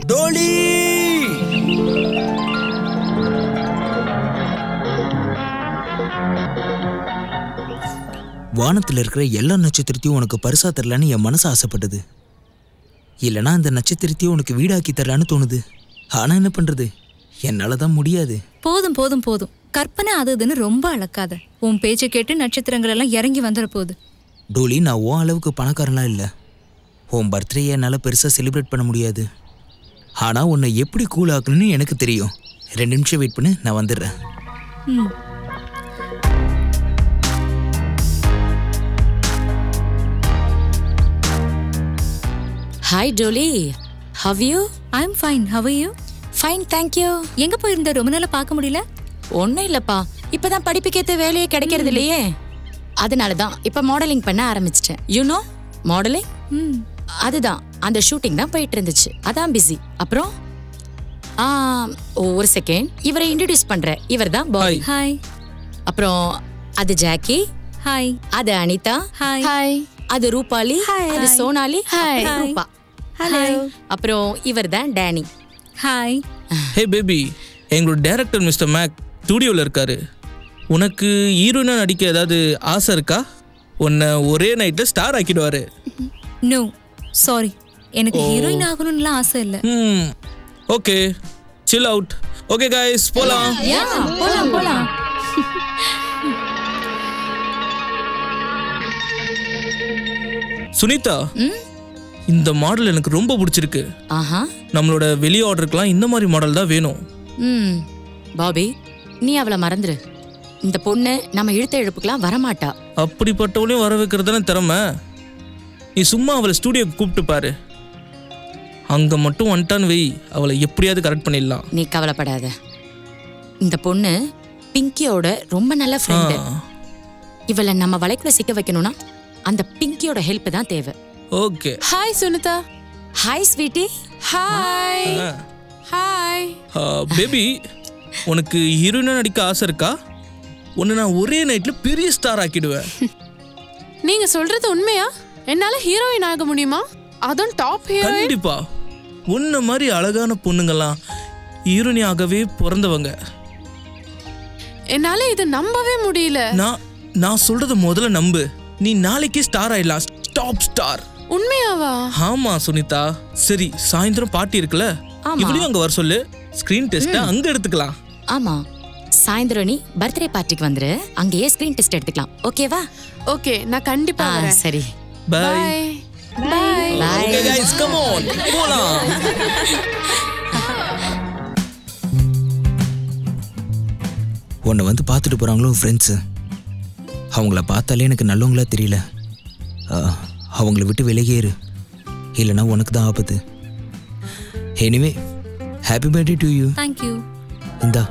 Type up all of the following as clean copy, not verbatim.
டோலி! வானத்தில் இருக்கிற எல்லா நட்சத்திரத்தையும் உனக்கு பரிசா தரலான்னு என் மனசு ஆசைப்பட்டது. இல்லைனா அந்த நட்சத்திரத்தையும் உனக்கு வீடாக்கி தரலான்னு தோணுது. ஆனா என்ன பண்றது, என்னால தான் முடியாது. போதும் போதும் போதும், கற்பனை அது இதுன்னு ரொம்ப அளக்காத. உன் பேச்சை கேட்டு நட்சத்திரங்கள் எல்லாம் இறங்கி வந்துட போகுது. டோலி, நான் உன் அளவுக்கு பணக்காரன்லாம் இல்லை. உன் பர்த்டே என்னால் பெருசாக செலிப்ரேட் பண்ண முடியாது. ஆனால் உன்னை எப்படி கூல் ஆக்கணும்னு எனக்கு தெரியும். 2 நிமிஷம் வெயிட் பண்ணு, நான் வந்துடுறேன். Hi Dolly, how you? I am fine, how are you? Fine, thank you. எங்க போயிருந்த, ரொம்ப நாளா பார்க்க முடியல? ஒன்றும் இல்லைப்பா, இப்போதான் படிப்புக்கேற்ற வேலையே கிடைக்கிறது இல்லையே, அதனால தான் இப்போ மாடலிங் பண்ண ஆரம்பிச்சிட்டேன். You know modelling? அதுதான், அந்த ஷூட்டிங் தான் போயிட்டு இருந்துச்சு, அதான் பிஸி. அப்புறம் ஒரு செகண்ட், இவரை இன்ட்ரோடியூஸ் பண்றேன். இவர் தான் பாய். ஹாய். அப்புறம் அது ஜாக்கி. ஹாய். அது அனிதா. ஹாய். ஹாய். அது ரூபாலி. அது சோனாலி. ஹாய். ரூபா. ஹலோ. அப்புறம் இவர் தான் டேனி. ஹாய். ஹே பேபி, எங்களோட டைரக்டர் மிஸ்டர் மேக் ஸ்டூடியோவில் இருக்காரு. உனக்கு ஹீரோயினா நடிக்க ஏதாவது ஆசை இருக்கா? உன்னை ஒரே நைட்டில் ஸ்டார் ஆக்கிடுவாரு. நோ சாரி, எனக்கு ஹீரோயின் ஆகணும்லாம் ஆசை இல்லை. Okay, chill out. Okay guys, போலாம். போலாம் போலாம். சுனிதா, இந்த மாடல் எனக்கு ரொம்ப பிடிச்சிருக்கு. நம்மளோட வெளி ஆர்டருக்குலாம் இந்த மாதிரி மாடல் தான் வேணும். பாபி, நீ அவளை மறந்துரு. இந்த பொண்ணு நம்ம இழுத்த இழுப்புக்கெல்லாம் வரமாட்டா. அப்படிப்பட்டவளையும் வர வைக்கிறதுன திறமை. நீ சும்மா அவளை ஸ்டூடியோக்கு கூப்பிட்டு பாரு. அங்க மட்டும் வந்துட்டான்னு வை, அவளை எப்படியாவது கரெக்ட் பண்ணிடலாம். நீ கவலைப்படாத. இந்த பொண்ணு பிங்கியோட ரொம்ப நல்ல ஃப்ரெண்டு. இவளை நம்ம வலைக்குள்ள சிக்க வைக்கணும்னா அந்த பிங்கியோட ஹெல்ப் தான் தேவை. Okay. Hi Sunita. Hi sweetie. Hi. Hi. Baby, உனக்கு ஹீரோயினா நடிக்க ஆசை இருக்கா? உன்னை நான் ஒரே நைட்ல பெரிய ஸ்டார் ஆக்கிடுவேன். நீங்க சொல்றது உண்மையா? என்னால ஹீரோயின் ஆக முடியுமா? அதுவும் டாப் ஹீரோயின்? கண்டிப்பா. உன்ன மாதிரி அழகான பொண்ணுங்கெல்லாம் ஹீரோயினி ஆகவே பிறந்தவங்க. என்னால இது நம்பவே முடியல. நான் சொல்றத முதல்ல நம்பு. நீ நாளைக்கே ஸ்டார் ஆயிடலாம், டாப் ஸ்டார். உண்மையாவா? ஆமா சுனிதா. சரி, சாயந்தரம் பார்ட்டி இருக்குல்ல, இவளையும் அங்க வர சொல்லு. ஸ்கிரீன் டெஸ்ட் அங்க எடுத்துக்கலாம். ஆமா, சாயந்தரம் நீ பர்த்டே பார்ட்டிக்கு வந்துரு, அங்கேயே ஸ்கிரீன் டெஸ்ட் எடுத்துக்கலாம். ஓகேவா? ஓகே, நான் கண்டிப்பா வரேன். சரி, bye. Bye. Okay guys, come on, போலாம். உன்னை வந்து பார்த்துட்டு போகிறாங்களோ ஃப்ரெண்ட்ஸு. அவங்கள பார்த்தாலே எனக்கு நல்லவங்களா தெரியல. அவங்கள விட்டு விலகியேறு, இல்லைனா உனக்கு தான் ஆபத்து. Anyway, happy birthday to you. Thank you. இந்தா.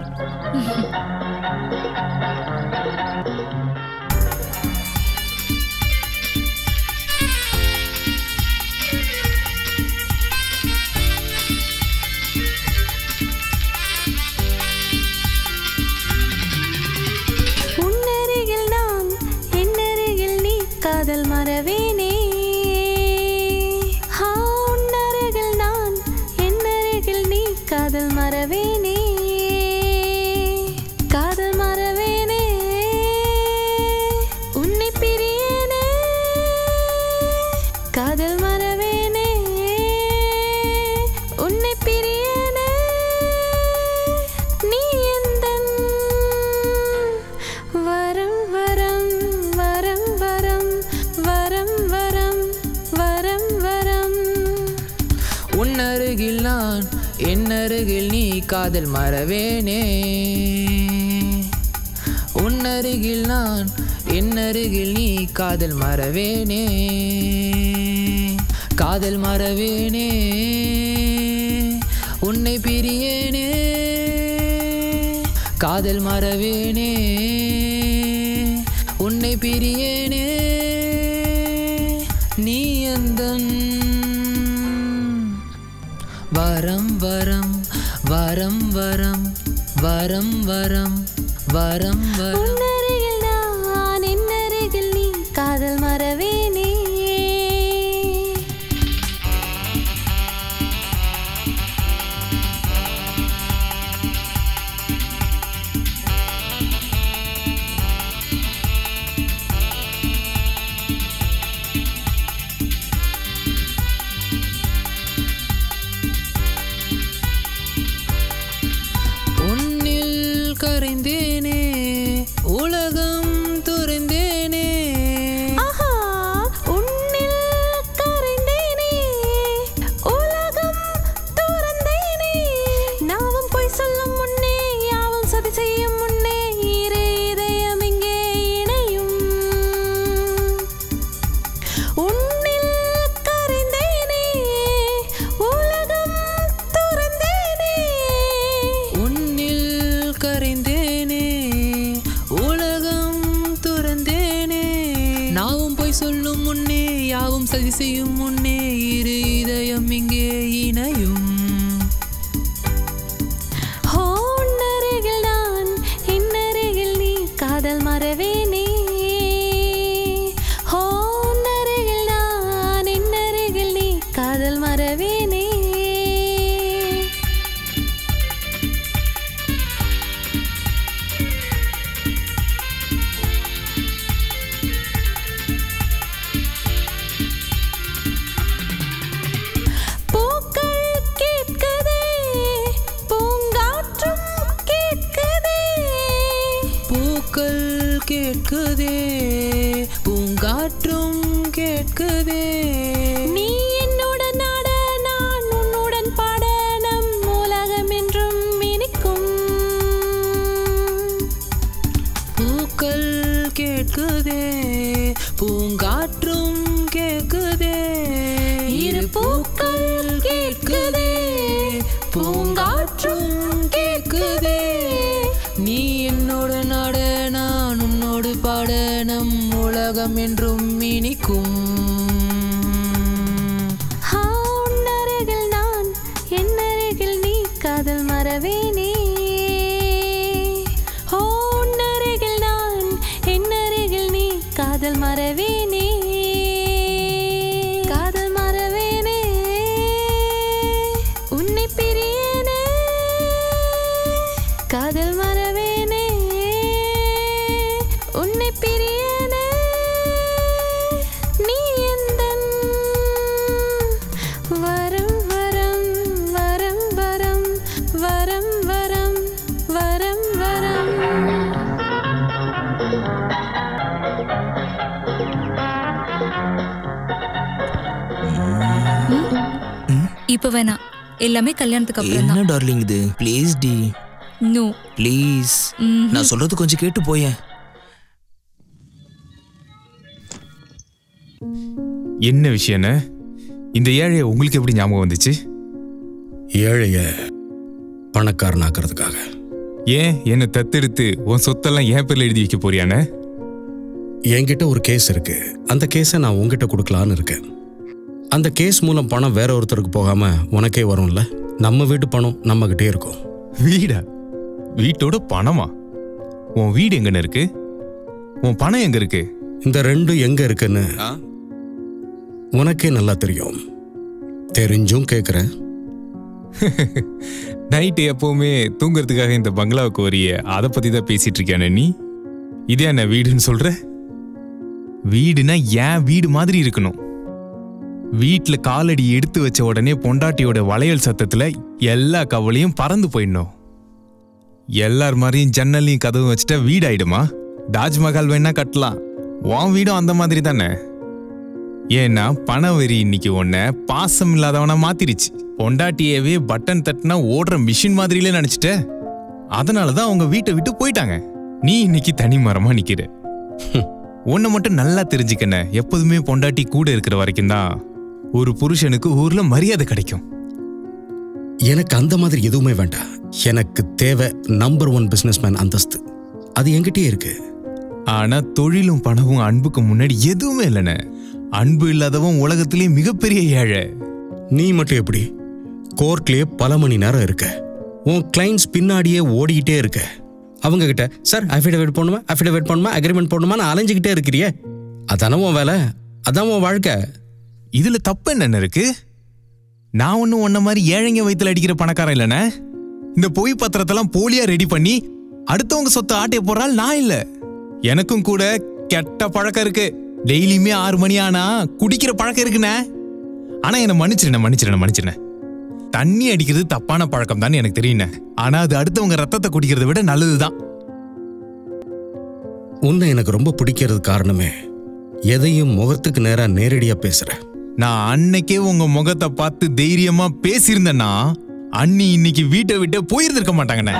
காதல் மறவேனே. உன்னருகில் நான், என்னருகில் நீ. காதல் மறவேனே, காதல் மறவேனே. உன்னை பிரியேனே, காதல் மறவேனே. உன்னை பிரியேனே, நீ எந்தன் வரம் வரம் வரம் வரம் வரம் வரம் வரம் வரம். உன்னருகில் நான், என்னருகில் நீ. காதல் மறவேனே. உன்னருகில் நான், என்னருகில் நீ. காதல் மறவேனே, காதல் மறவேனே. உன்னை பிரியேனே, காதல் மறவேனே. உன்னை பிரியேனே, நீ எந்தன் வரம் வரம் வரம் வரம் வரம் வரம் வரம் வரம். உன்னருகில் நான், என்னருகில் நீ. காதல் மறவேனே. அதிசயம் முன்னே இரு இதயம் இங்கே இணையும். உன்னருகில் நான் என்னருகில் நீ காதல் மறவேனே. உன்னருகில் நான் என்னருகில் நீ காதல் மறவேனே. கேட்குதே பூங்காற்றும் கேட்குதே. நீ என்னுடன் ஆட நான் உன்னுடன் பாட நம் உலகம் என்றும் இனிக்கும். பூக்கள் கேட்குதே பூங்காற்றும் கேட்குதே. இரு பூக்கள் கேட்குதே பூங்காற்றும் கேட்குதே. நீ என்னோட நாட நான் உன்னோடு பாட நம் உலகம் என்றும் இனிக்கும். உன்னருகில் நான் என்னருகில் நீ காதல் மறவேனே. உன்னருகில் நான் என்னருகில் நீ காதல் மறவேனே. காதல் மறவேனே உன்னை பிரியேனே. காதல் மறவேனே உன்னை பிரியேனே. நீ எந்தன் வரம் வரம் வரம் வரம் வரம் வரம் வரம் வரம். இப்ப வேணாம், எல்லாமே கல்யாணத்துக்கு அப்புறம் என்ன தான். டார்லிங் இது? ப்ளீஸ் டி, நோ ப்ளீஸ். நான் சொல்றது கொஞ்சம் கேட்டு போயேன். என்ன விஷயம்னு இந்த ஏழைய உங்களுக்கு எப்படி ஞாபகம் வந்துச்சு? ஏழைய பணக்காரனாக்குறதுக்காக. ஏன் என்னை தத்தெடுத்து உன் சொத்தெல்லாம் என் பேர்ல எழுதி வைக்க போறியானே? என்கிட்ட ஒரு கேஸ் இருக்கு. அந்த கேஸை நான் உங்ககிட்ட கொடுக்கலான்னு இருக்கேன். அந்த கேஸ் மூலம் பணம் வேற ஒருத்தருக்கு போகாம உனக்கே வரும்ல. நம்ம வீட்டு பணம் நம்ம கிட்டே இருக்கும். வீடா? வீட்டோட பணமா? உன் வீடு எங்கன்னு இருக்கு? உன் பணம் எங்க இருக்கு? இந்த ரெண்டும் எங்க இருக்குன்னு உனக்கே நல்லா தெரியும். தெரிஞ்சும் கேக்குற. நைட்டு எப்பவுமே தூங்குறதுக்காக இந்த பங்களாவுக்கு வரிய அதை பத்தி தான் பேசிட்டு இருக்கியானே நீ? இதே என்ன வீடுன்னு சொல்ற? வீடுனா ஏன் வீடு மாதிரி இருக்கணும். வீட்டுல காலடி எடுத்து வச்ச உடனே பொண்டாட்டியோட வளையல் சத்தத்துல எல்லா கவலையும் பறந்து போயிடணும். எல்லார் மாதிரியும் ஜன்னலையும் கதவும் வச்சுட்டா வீடு ஆயிடுமா? தாஜ்மஹால் வேணா கட்டலாம், உன் வீடும் அந்த மாதிரி தானே. ஏன்னா பண வெறி இன்னைக்கு உன்னை பாசம் இல்லாதவனா மாத்திருச்சு. பொண்டாட்டியவே பட்டன் தட்டினா ஓடுற மிஷின் மாதிரிலே நினைச்சிட்ட. அதனாலதான் அவங்க வீட்டை விட்டு போயிட்டாங்க. நீ இன்னைக்கு தனி மரமா நிக்கிற. உன்னை மட்டும் நல்லா தெரிஞ்சுக்கன, எப்போதுமே பொண்டாட்டி கூட இருக்கிற வரைக்கும் தான் ஒரு புருஷனுக்கு ஊர்ல மரியாதை கிடைக்கும். எனக்கு அந்த மாதிரி எதுவுமே வேண்டாம். எனக்கு தேவை நம்பர் 1 பிசினஸ்மேன் அந்தஸ்து. அது என்கிட்டயே இருக்கு. ஆனா தொழிலும் பணமும் அன்புக்கு முன்னாடி எதுவுமே இல்லைன்னு. அன்பு இல்லாதவன் உலகத்திலே மிகப்பெரிய ஏழை. நீ மட்டும் எப்படி கோர்ட்லயே பல மணி நேரம் இருக்க, உன் கிளைண்ட்ஸ் பின்னாடியே ஓடிக்கிட்டே இருக்க. அவங்க கிட்ட சார் அஃபிடவிட் போடணுமா அக்ரிமெண்ட் போடணுமா அலைஞ்சுக்கிட்டே இருக்கிறியே. அதான உன் வேலை, அதான் உன் வாழ்க்கை. இதுல தப்பு என்ன இருக்கு? நான் ஒன்னும் உன்ன மாதிரி ஏழைங்க வயித்துல அடிக்கிற பணக்காரன் இல்லைண்ணே. இந்த பொய் பத்திரத்தெல்லாம் போலியா ரெடி பண்ணி அடுத்தவங்க சொத்து ஆட்டைய போறால் நான் இல்ல. எனக்கும் கூட கெட்ட பழக்கம் இருக்கு. டெய்லியுமே 6 மணி ஆனா குடிக்கிற பழக்கம் இருக்குண்ணே. ஆனா என்ன மன்னிச்சிருண்ணே. தண்ணி அடிக்கிறது தப்பான பழக்கம் தான் எனக்கு தெரியும். ஆனா அது அடுத்தவங்க ரத்தத்தை குடிக்கிறத விட நல்லதுதான். உன்னை எனக்கு ரொம்ப பிடிக்கிறது காரணமே எதையும் முகத்துக்கு நேரா நேரடியா பேசுற. நான் அன்னைக்கே உங்க முகத்தை பார்த்து தைரியமா பேசியிருந்தேன்னா அண்ணி இன்னைக்கு வீட்டை விட்டு போயிருந்திருக்க மாட்டாங்கண்ணே.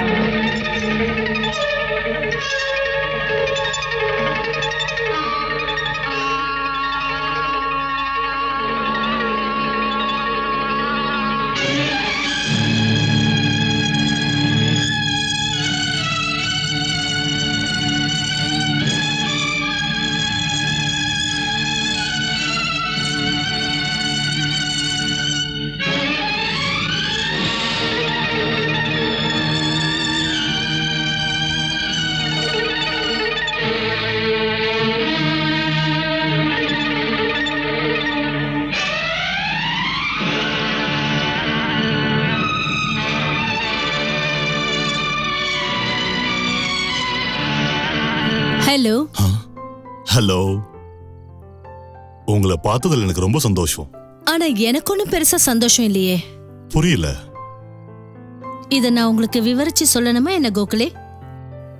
ஹலோ. ஹலோ. உங்களை பார்த்ததுல எனக்கு ரொம்ப சந்தோஷம். ஆனா எனக்கு ஒன்றும் பெருசா சந்தோஷம் இல்லையே. புரியல. இதை நான் உங்களுக்கு விவரிச்சு சொல்லணுமா என்ன கோகுலே?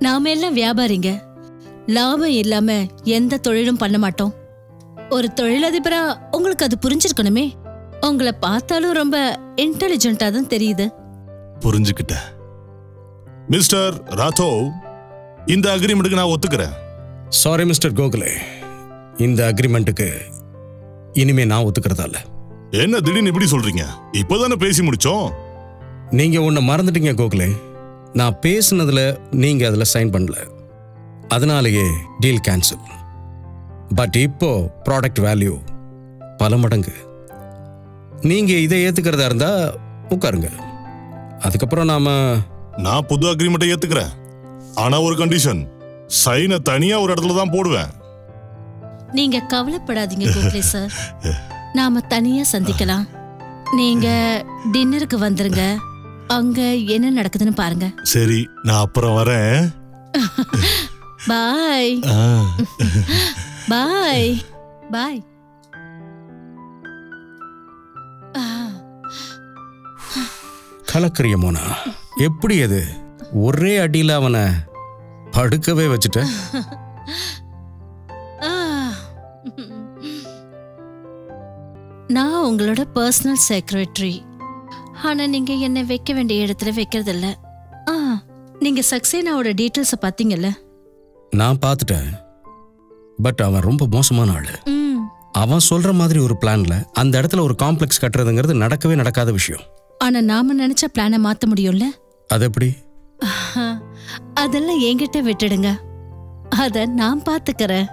நாம எல்லாம் வியாபாரிங்க. லாபம் இல்லாம எந்த தொழிலும் பண்ண மாட்டோம். ஒரு தொழிலதிபரா உங்களுக்கு அது புரிஞ்சிருக்கணுமே. உங்களை பார்த்தாலும் ரொம்ப இன்டெலிஜென்ட்டா தான் தெரியுது. புரிஞ்சுக்கிட்டேன். மிஸ்டர் ராத்தோவ், இந்த அக்ரிமெண்ட்டுக்கு நான் ஒத்துக்கிறேன். சாரி மிஸ்டர் கோகுலே, இந்த அக்ரிமெண்ட்டுக்கு இனிமே நான் ஒத்துக்கிறதா இல்ல. என்ன திடீர்னு இப்படி சொல்றீங்க? இப்போதானே பேசி முடிச்சோம். நீங்க ஒன்னு மறந்துட்டீங்க கோகுலே. நான் பேசுனதுல நீங்க அதுல சைன் பண்ணல, அதனாலேயே டீல் கேன்சல். பட் இப்போ ப்ராடக்ட் வேல்யூ பல மடங்கு. நீங்க இதை ஏத்துக்கிறதா இருந்தா உட்காருங்க. அதுக்கப்புறம் நான் புது அக்ரிமெண்ட்டை ஏத்துக்கிறேன். ஆனா ஒரு கண்டிஷன், சைனை தனியா ஒரு இடத்துல தான் போடுவேன். நீங்க கவலைப்படாதீங்க கோகுலே சார், நாம தனியா சந்திக்கலாம். நீங்க டின்னருக்கு வந்துருங்க, அங்க என்ன நடக்குதுன்னு பாருங்க. சரி, நான் அப்புறம் வரேன். பாய் பாய் பாய். கலக்கரிய மோனா, எப்படி அது ஒரே அடியில் அவனை படுக்கவே வச்சுட்ட? நான் உங்களோட பர்சனல் செக்ரட்டரி. ஆனா நீங்க என்ன வைக்க வேண்டிய இடத்துல வைக்கிறது இல்ல. நீங்க சக்சேனாவோட டீட்டெயில்ஸை பார்த்தீங்கல்ல? நான் பார்த்துட்டேன். பட் அவன் ரொம்ப மோசமான ஆளு. அவன் சொல்ற மாதிரி ஒரு பிளான்ல அந்த இடத்துல ஒரு காம்ப்ளெக்ஸ் கட்டுறதுங்கிறது நடக்கவே நடக்காத விஷயம். ஆனா நாம நினைச்ச பிளானை மாத்த முடியும்ல? அது எப்படி? அதெல்லாம் என்கிட்ட விட்டுடுங்க, அத நான் பாத்துக்கிறேன்.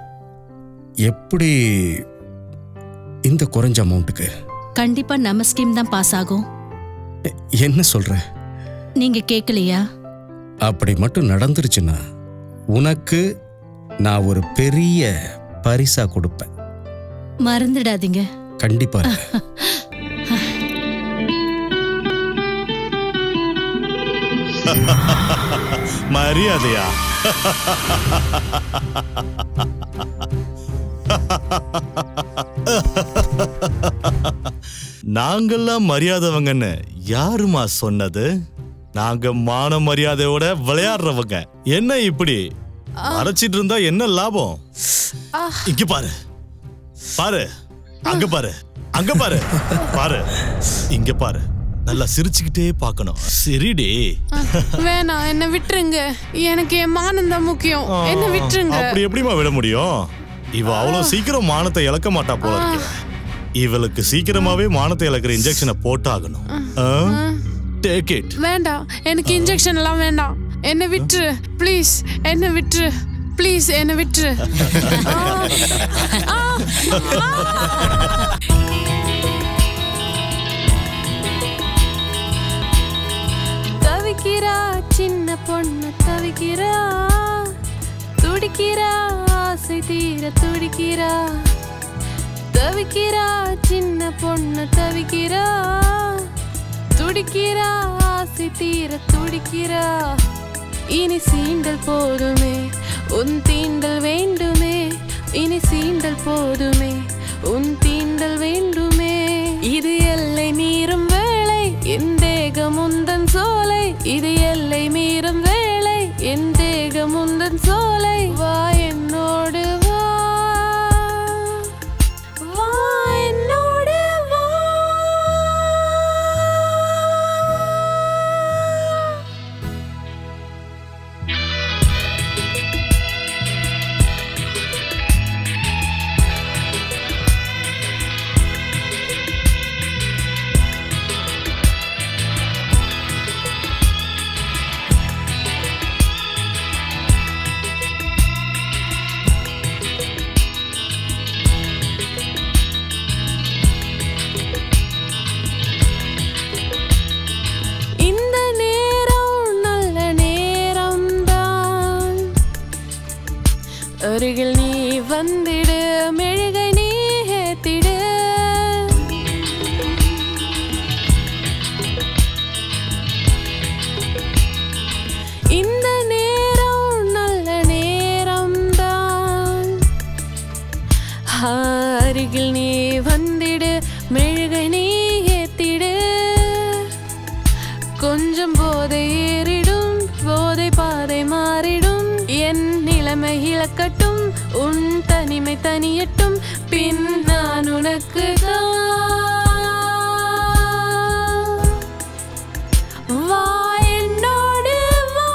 எப்படி இந்த குறைஞ்ச அமௌண்ட்டுக்கு? கண்டிப்பா நம்ம ஸ்கீம் தான் பாஸ் ஆகும். என்ன சொல்ற? நீங்க கேட்கலையா? அப்படி மட்டும் நடந்துருச்சுன்னா உனக்கு நான் ஒரு பெரிய பரிசா கொடுப்பேன். மறந்துடாதீங்க. கண்டிப்பா. மரியாதையா? நாங்கெல்லாம் மரியாதைவங்கன்னு யாருமா சொன்னது? நாங்க மான மரியாதையோட விளையாடுறவங்க. என்ன இப்படி அரைச்சிட்டு இருந்தா என்ன லாபம்? இங்க பாரு, பாரு, அங்க பாரு, அங்க பாரு, பாரு, இங்க பாரு. நல்லா சிரிச்சுக்கிட்டே பார்க்கணும். சரிடி. வேணாம், என்ன விட்டுருங்க. எனக்கு என் மானம் தான் முக்கியம். என்ன விட்டுருங்க. அப்படி எப்படிமா விட முடியும்? இவ அவ்வளவு சீக்கிரம் மானத்தை இழக்க மாட்டா போல இருக்கு. இவளுக்கு சீக்கிரமாவே மானத்தை இழக்கிற இன்ஜெக்ஷனை போட்டாகணும். Take it. வேண்டாம், எனக்கு இன்ஜெக்ஷன் எல்லாம் வேண்டாம். என்ன விட்டுரு ப்ளீஸ், என்ன விட்டுரு ப்ளீஸ், என்ன விட்டுரு. தவிக்கிறா சின்ன பொண்ணு தவிக்கிறா, துடிக்கிறா ஆசை தீர துடிக்கிறா. தவிக்கிறா சின்ன பொண்ணு தவிக்கிறா, துடிக்கிறா ஆசை தீர துடிக்கிறா. இனி சீண்டல் போதுமே, உன் தீண்டல் வேண்டுமே. இனி சீண்டல் போதுமே, உன் தீண்டல் வேண்டுமே. இது எல்லை மீறும் வேளை, என் தேகம் உந்தன் சோலை. இது எல்லை மீறும் வேளை, என் தேகம் உந்தன் சோலை. வா என்னோடு வா, வா என்னோடு வா. அருகில் நீ வந்திடு, மெழுகை நீ ஏத்திடு. இந்த நேரம் நல்ல நேரம் தான். கொஞ்சம் போதை ஏறிடும், போதை பாதை மாறிடும், என் நிலைமை இழக்கட்டும், உன் தனிமை தனியட்டும், பின் நான் உனக்கு வா என்னோடு வா.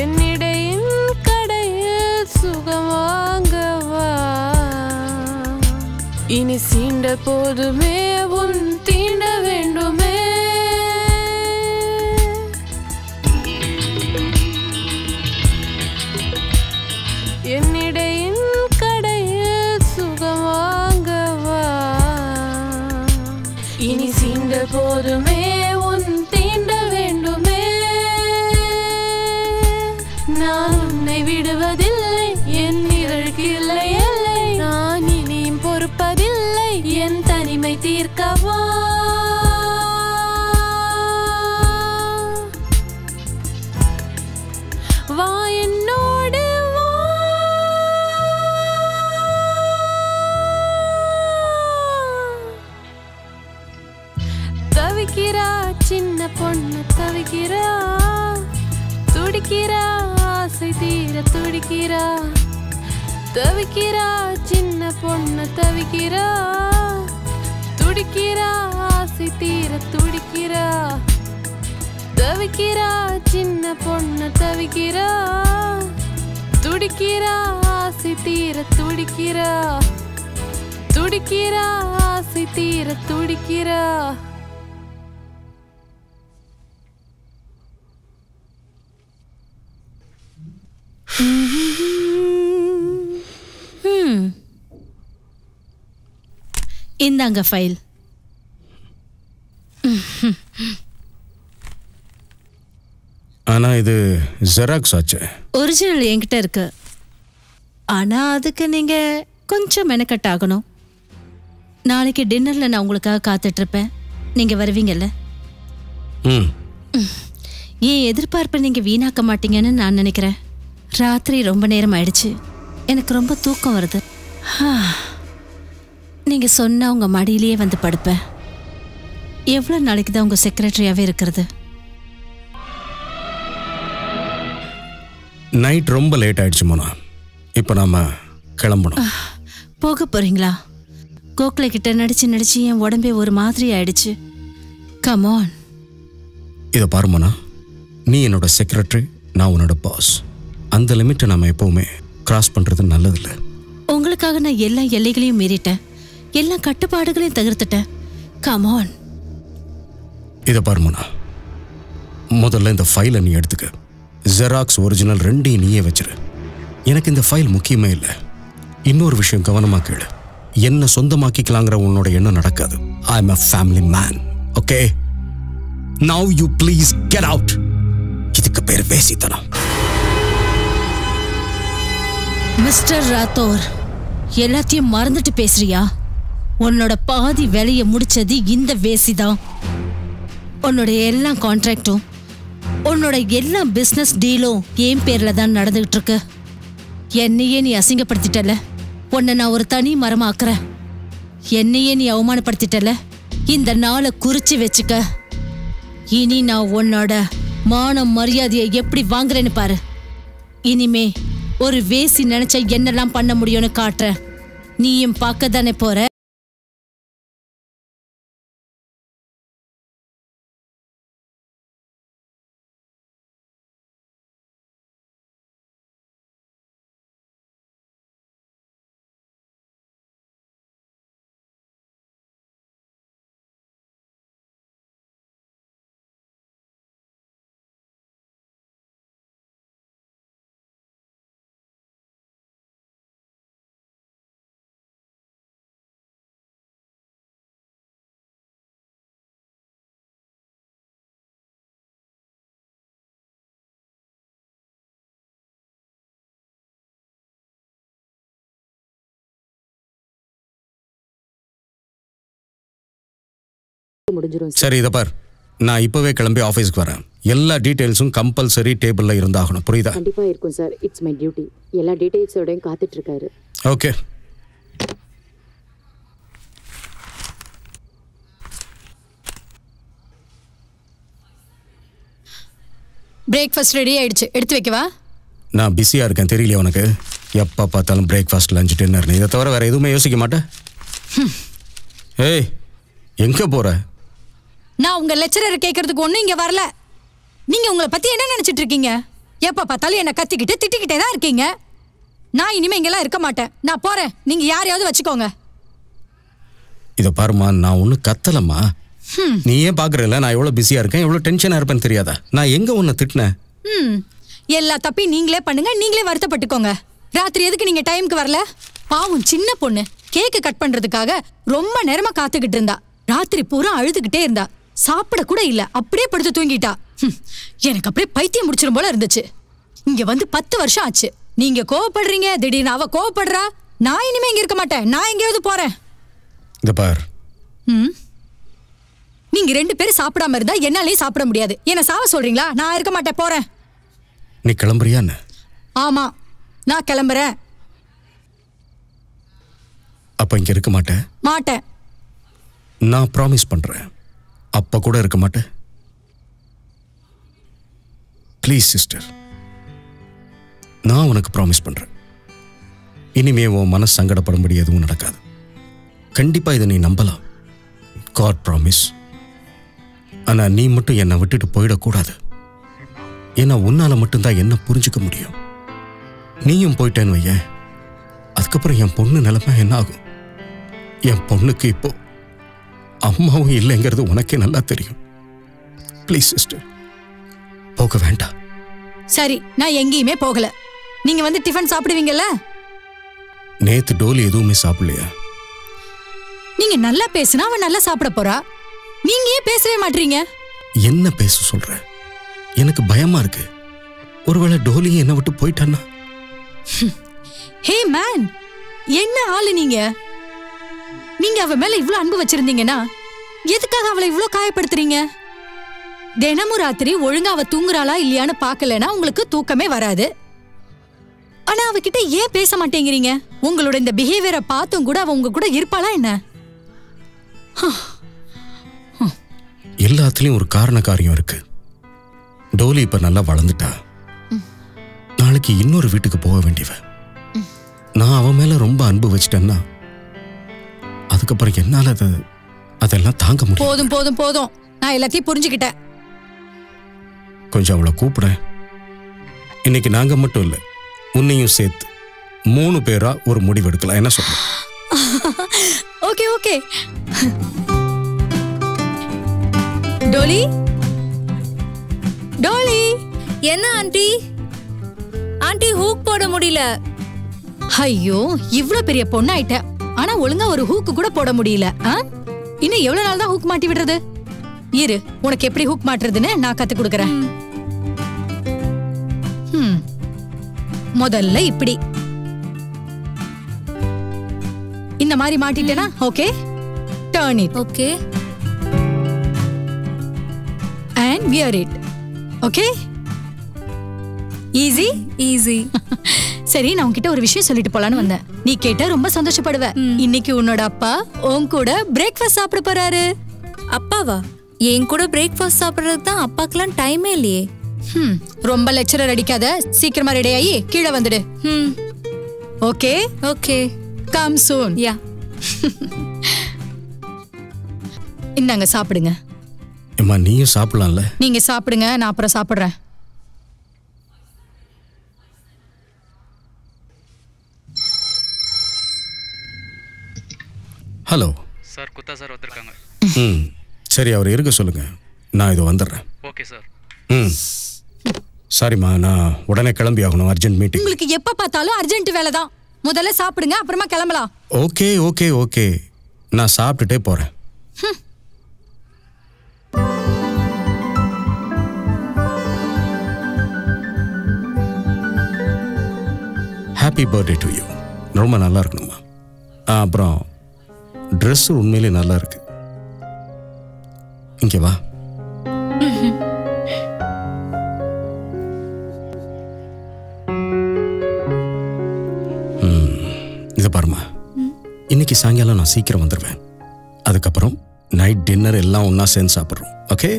என்னிடையின் கடையில் சுகம் வாங்கவா, இனி சீண்ட போதுமே உன் தீண்ட வேண்டுமே. என்னிடையின் கடையில் சுகம் வாங்கவா, இனி சீண்ட போதுமே உன் தீண்ட வேண்டுமே. நான் உன்னை விடுவதில்லை, என் நிழலுக்கு இல்லை எல்லை, நான் இனியும் பொறுப்பதில்லை, என் தனிமை தீர்க்கவா. வா என்னோடு வா. தவிக்கிறா சின்ன பொண்ணு தவிக்கிறா, துடிக்கிறா ஆசை தீர துடிக்கிறா, தவிக்கிறா சின்ன பொண்ணு தவிக்கிறா, துடிக்கிறா ஆசை தீர துடிக்கிறா, தவிக்கிறா சின்ன பொண்ணு தவிக்கிறா, துடிக்கிறா ஆசை தீர துடிக்கிறா, துடிக்கிறா ஆசை தீர துடிக்கிறா. இந்தாங்க ஃபைல். ஆனா இது ஜெராக்ஸ் ஆச்சு. ஒரிஜினல் என்கிட்ட இருக்கு. ஆனா அதுக்கு நீங்க கொஞ்சம் மெனக்கட் ஆகணும். நாளைக்கு டின்னர்ல நான் உங்களுக்காக காத்துட்டு இருப்பேன். நீங்க வருவீங்கல்ல? ஏன் எதிர்பார்ப்பை நீங்க வீணாக்க மாட்டீங்கன்னு நான் நினைக்கிறேன். ராத்திரி ரொம்ப நேரம் ஆயிடுச்சு, எனக்கு ரொம்ப தூக்கம் வருது. நீங்க சொன்னா உங்க மடியிலேயே வந்து படுப்பேன். எவ்வளவு நாளைக்கு தான் உங்க செக்ரட்டரியாவே இருக்கிறது? நைட் ரொம்ப லேட் ஆயிடுச்சு மோனா, இப்போ நாம கிளம்பணும். போக போறீங்களா? கோக்லே கிட்ட நடிச்சு நடிச்சு என் உடம்பே ஒரு மாதிரி ஆயிடுச்சு. Come on. இதை பாரு மோனா, நீ என்னோட செக்ரட்டரி, நான் உன்னோட பாஸ். அந்த லிமிட்டை நம்ம எப்பவுமே கிராஸ் பண்றது நல்லதில்லை. உங்களுக்காக நான் எல்லா எல்லைகளையும் மீறிட்டேன், எல்லா கட்டுப்பாடுகளையும் தகர்த்துட்டேன். Come on. இதை பாரு மோனா, முதல்ல இந்த ஃபைலை நீ எடுத்துக்க. ஜெராக்ஸ் ஒரிஜினல் ரெண்டையும் நீயே வச்சிரு. எனக்கு இந்த ஃபைல் முக்கியமே இல்லை. இன்னொரு விஷயம் கவனமா கேளு. என்ன சொந்தமாக்கிக்கலாங்கிற உன்னோட எண்ணம் நடக்காது. I am a family man, okay? Now you please get out. இதுக்கு பேர் வேசித்தனம். மிஸ்டர் ராத்தோர், எல்லாத்தையும் மறந்துட்டு பேசுறியா? உன்னோட பாதி வேலையை முடிச்சது இந்த வேசிதான். உன்னோட எல்லா கான்ட்ராக்டும், உன்னோட எல்லா பிசினஸ் டீலும் என் பேர்ல தான் நடந்துகிட்டு இருக்கு. என்னையே நீ அசிங்கப்படுத்திட்டல, உன்னை நான் ஒரு தனி மரமாக்குறேன். என்னையே நீ அவமானப்படுத்திட்டல, இந்த நாளை குறிச்சு வச்சுக்க. இனி நான் உன்னோட மான மரியாதையை எப்படி வாங்குறேன்னு பாரு. இனிமே ஒரு வேசி நினைச்சா என்னெல்லாம் பண்ண முடியும்னு காட்டுறேன். நீயும் பார்க்க தானே போற. முடிஞ்சிரும் சார். சரி இதை பார், நான் இப்போவே கிளம்பி ஆஃபீஸ்க்கு வரேன். எல்லா டீட்டெயில்ஸும் கம்பல்சரி டேபிளில் இருந்தாகணும், புரியுதா? கண்டிப்பா இருக்கும் சார். It's my duty. எல்லா டீட்டெயில்ஸோடையும் காத்துட்டு இருக்காரு. ஓகே. பிரேக்ஃபாஸ்ட் ரெடி ஆயிடுச்சு, எடுத்து வைக்கவா? நான் பிஸியாக இருக்கேன், தெரியலையா உனக்கு? எப்போ பார்த்தாலும் பிரேக்ஃபாஸ்ட், லஞ்ச், டின்னர், இதை தவிர வேறு எதுவுமே யோசிக்க மாட்டேன். ஏய், எங்கே போகிற? நான் உங்க லெக்சரர் கேட்கறதுக்கு ஒன்றும் இங்கே வரல. நீங்கள் உங்களை பற்றி என்ன நினச்சிட்டு இருக்கீங்க? எப்போ பார்த்தாலும் என்னை கத்திக்கிட்டு திட்டிக்கிட்டே தான் இருக்கீங்க. நான் இனிமேல் இங்கெல்லாம் இருக்க மாட்டேன், நான் போகிறேன். நீங்கள் யாரையாவது வச்சுக்கோங்க. இதை பாருமா, நான் ஒன்றும் கத்தலம்மா. நீ ஏன் பார்க்குறல நான் எவ்வளோ பிஸியாக இருக்கேன், எவ்வளோ டென்ஷனாக இருப்பேன்னு தெரியாதா? நான் எங்கே உன்னை திட்டினேன்? எல்லா தப்பையும் நீங்களே பண்ணுங்க, நீங்களே வருத்தப்பட்டுக்கோங்க. ராத்திரி எதுக்கு நீங்கள் டைமுக்கு வரல? பாவம் சின்ன பொண்ணு கேக்கு கட் பண்ணுறதுக்காக ரொம்ப நேரமாக காத்துக்கிட்டு இருந்தா. ராத்திரி பூரா அழுதுகிட்டே இருந்தா, சாப்பிட கூட இல்லை, அப்படியே படுத்து தூங்கிட்டா. எனக்கு அப்படியே பைத்தியம் முடிச்சிடும் போல இருந்துச்சு. இங்க வந்து 10 வருஷம் ஆச்சு. நீங்க கோவப்படுறீங்க, திடீர்னு அவ கோவப்படுறா. நான் இனிமே இங்க இருக்க மாட்டேன், நான் எங்கேயாவது போறேன். இந்த பார், நீங்க 2 பேரும் சாப்பிடாம இருந்தா என்னாலே சாப்பிட முடியாது. என்ன சாவ சொல்றீங்களா? நான் இருக்க மாட்டேன், போறேன். நீ கிளம்புறியான்னு? ஆமா, நான் கிளம்புறேன். அப்ப இங்க இருக்க மாட்டேன்? மாட்டேன். நான் ப்ராமிஸ் பண்றேன், அப்ப கூட இருக்க மாட்டேன். ப்ளீஸ் சிஸ்டர், நான் உனக்கு ப்ராமிஸ் பண்றேன். இனிமே உன் மனசு சங்கடப்படும்படி எதுவும் நடக்காது. கண்டிப்பா இதை நீ நம்பலாம். God promise. ஆனா நீ மட்டும் என்னை விட்டுட்டு போயிடக்கூடாது. ஏன்னா உன்னால மட்டும்தான் என்ன புரிஞ்சுக்க முடியும். நீயும் போயிட்டேன்னு வையேன், அதுக்கப்புறம் என் பொண்ணு நிலைமை என்ன ஆகும்? என் பொண்ணுக்கு இப்போ அம்மாவும் இல்லைங்கிறது உனக்கே நல்லா தெரியும். ப்ளீஸ் சிஸ்டர், போக வேண்டாம். சரி, நான் எங்கேயுமே போகல. நீங்க வந்து டிஃபன் சாப்பிடுவீங்கல்ல? நேத்து டோலி எதுவுமே சாப்பிடலையா? நீங்க நல்லா பேசினா அவன் நல்லா சாப்பிட போறா. நீங்க ஏன் பேசவே மாட்டீங்க? என்ன பேச சொல்ற? எனக்கு பயமா இருக்கு. ஒருவேளை டோலி என்னை விட்டு போயிட்டான்னா? ஹே மேன், என்ன ஆளு நீங்க? நீங்க அவ மேல இவ்ளோ அன்பு வச்சிருந்தீங்கன்னா எதுக்காக அவளை இவ்ளோ காயப்படுத்துறீங்க? தினமும் ராத்திரி ஒழுங்கா அவ தூங்குறாளா இல்லையான்னு பார்க்கலனா உங்களுக்கு தூக்கமே வராது. ஆனா அவகிட்ட ஏன் பேச மாட்டேங்கிறீங்க? உங்களோட இந்த பிஹேவியரை பார்த்தும் கூட அவ உங்க கூட இருப்பாளா என்ன? எல்லாத்துலயும் ஒரு காரண காரியம் இருக்கு. டோலி இப்ப நல்லா வளர்ந்துட்டா. நாளைக்கு இன்னொரு வீட்டுக்கு போக வேண்டியவ. நான் அவன் மேல ரொம்ப அன்பு வச்சிட்டேன்னா அதுக்கப்புறம் என்னால அதெல்லாம் தாங்க முடியும். போதும் போதும் போதும், நான் எல்லாத்தையும் புரிஞ்சுக்கிட்டேன். கொஞ்சம் அவளை கூப்பிட. இன்னைக்கு நாங்க மட்டும் இல்ல, உன்னையும் சேர்த்து 3 பேரா ஒரு முடிவு எடுக்கலாம். என்ன சொல்ற? Okay okay. Dolly, Dolly. என்ன ஆண்டி? ஆண்டி ஹூக் போட முடியல. ஐயோ, இவ்ளோ பெரிய பொண்ணு ஆயிட்ட, ஆனா ஒழுங்கா ஒரு ஹூக்கு கூட போட முடியல. இன்னும் எவ்வளவு நாள் தான் ஹூக் மாட்டி விடுறது? இரு, உனக்கு எப்படி ஹூக் மாட்டுறதுன்னு நான் கத்து கொடுக்கறேன். முதல்ல இப்படி இந்த மாதிரி மாட்டிட்டேனா? Okay, turn it. Okay, and wear it. Okay, easy easy. சரி, நான் உன்கிட்ட ஒரு விஷயம் சொல்லிட்டு போலான்னு வந்தேன். நீ கேட்டா ரொம்ப சந்தோஷப்படுவ. இன்னைக்கு உன்னோட அப்பா உன் கூட பிரேக்ஃபாஸ்ட் சாப்பிட போறாரு. அப்பாவா? என் கூட பிரேக்ஃபாஸ்ட் சாப்பிடுறதுக்கு தான் அப்பாக்கெல்லாம் டைமே இல்லையே. ரொம்ப லெக்சரர் அடிக்காத, சீக்கிரமா ரெடி ஆகி கீழே வந்துடு. Okay okay, come soon. Yeah. இந்தாங்க சாப்பிடுங்க. அம்மா நீயும் சாப்பிடலாம்ல? நீங்க சாப்பிடுங்க, நான் அப்புறம் சாப்பிடுறேன். ஹலோ சார், குத்தா சார் வந்திருக்காங்க. சரி, அவர் இருக்க சொல்லுங்க, நான் இது வந்துடுறேன். Okay sir. சாரிம்மா, நான் உடனே கிளம்பி ஆகணும், அர்ஜென்ட் மீட்டிங். உங்களுக்கு எப்ப பார்த்தாலும் அர்ஜென்ட் வேலை தான். முதல்ல சாப்பிடுங்க, அப்புறமா கிளம்பலாம். ஓகே ஓகே ஓகே, நான் சாப்பிட்டுட்டே போறேன். Happy birthday to you. ரொம்ப நல்லா இருக்கணுமா? அப்புறம் ட்ரெஸ் உண்மையிலே நல்லா இருக்கு. இங்கே வா. இதை பாருமா, இன்னைக்கு சாயங்காலம் நான் சீக்கிரம் வந்துடுவேன். அதுக்கப்புறம் நைட் டின்னர் எல்லாம் ஒன்னா சேர்ந்து சாப்பிட்றோம். ஓகே?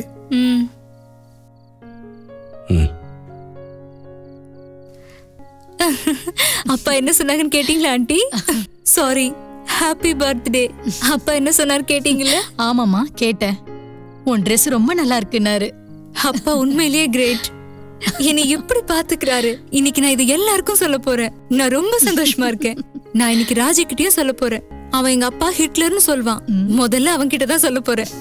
அப்பா என்ன சொன்னாங்கன்னு கேட்டீங்களா ஆண்டி? Sorry, happy birthday. அப்பா என்ன சொன்னார் கேட்டீங்களா? ஆமாமா கேட்டேன். உன் ட்ரெஸ் ரொம்ப நல்லா இருக்குன்னாரு. அப்பா உண்மையிலேயே கிரேட். என்னை எப்படி பாத்துக்கிறாரு. இன்னைக்கு நான் இது எல்லாருக்கும் சொல்ல போறேன். நான் ரொம்ப சந்தோஷமா இருக்கேன். நான் இன்னைக்கு ராஜி கிட்டயும் சொல்ல போறேன். அவன் எங்க அப்பா ஹிட்லர்னு சொல்வான். முதல்ல அவன் கிட்ட தான் சொல்ல போறேன்.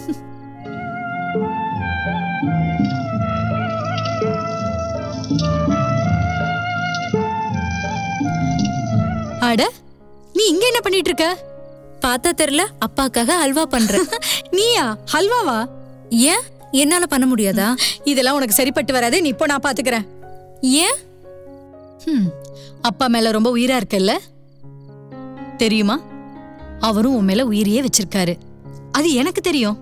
அட, நீ இங்க என்ன பண்ணிட்டு இருக்க? பார்த்தா தெரியல, அப்பாக்காக ஹல்வா பண்றேன். நீயா? ஹல்வாவா? ஏன், என்னால பண்ண முடியாதா? இதெல்லாம் உனக்கு சரிப்பட்டு வராது. நீ இப்போ நான் பாத்துக்கிறேன். ஏன்? அப்பா மேல ரொம்ப உயிரா இருக்கல்ல, தெரியுமா? அவரும் உன் மேல உயிரியே வச்சிருக்காரு. அது எனக்கு தெரியும்.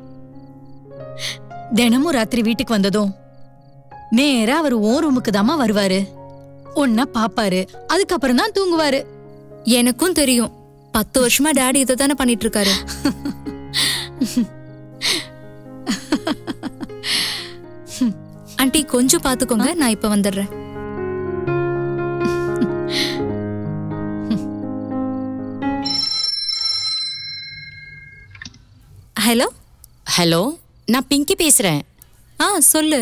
தினமும் ராத்திரி வீட்டுக்கு வந்ததும் நேரா அவர் ஓ ரூமுக்கு தாமா வருவாரு. உன்ன பாப்பாரு, அதுக்கப்புறம் தான் தூங்குவாரு. எனக்கும் தெரியும். 10 வருஷமா டாடி இதை தானே பண்ணிட்டு இருக்காரு. ஆண்டி கொஞ்சம் பாத்துக்கோங்க, நான் இப்ப வந்துடுறேன். ஹலோ ஹலோ, நான் பிங்கி பேசுறேன். சொல்லு.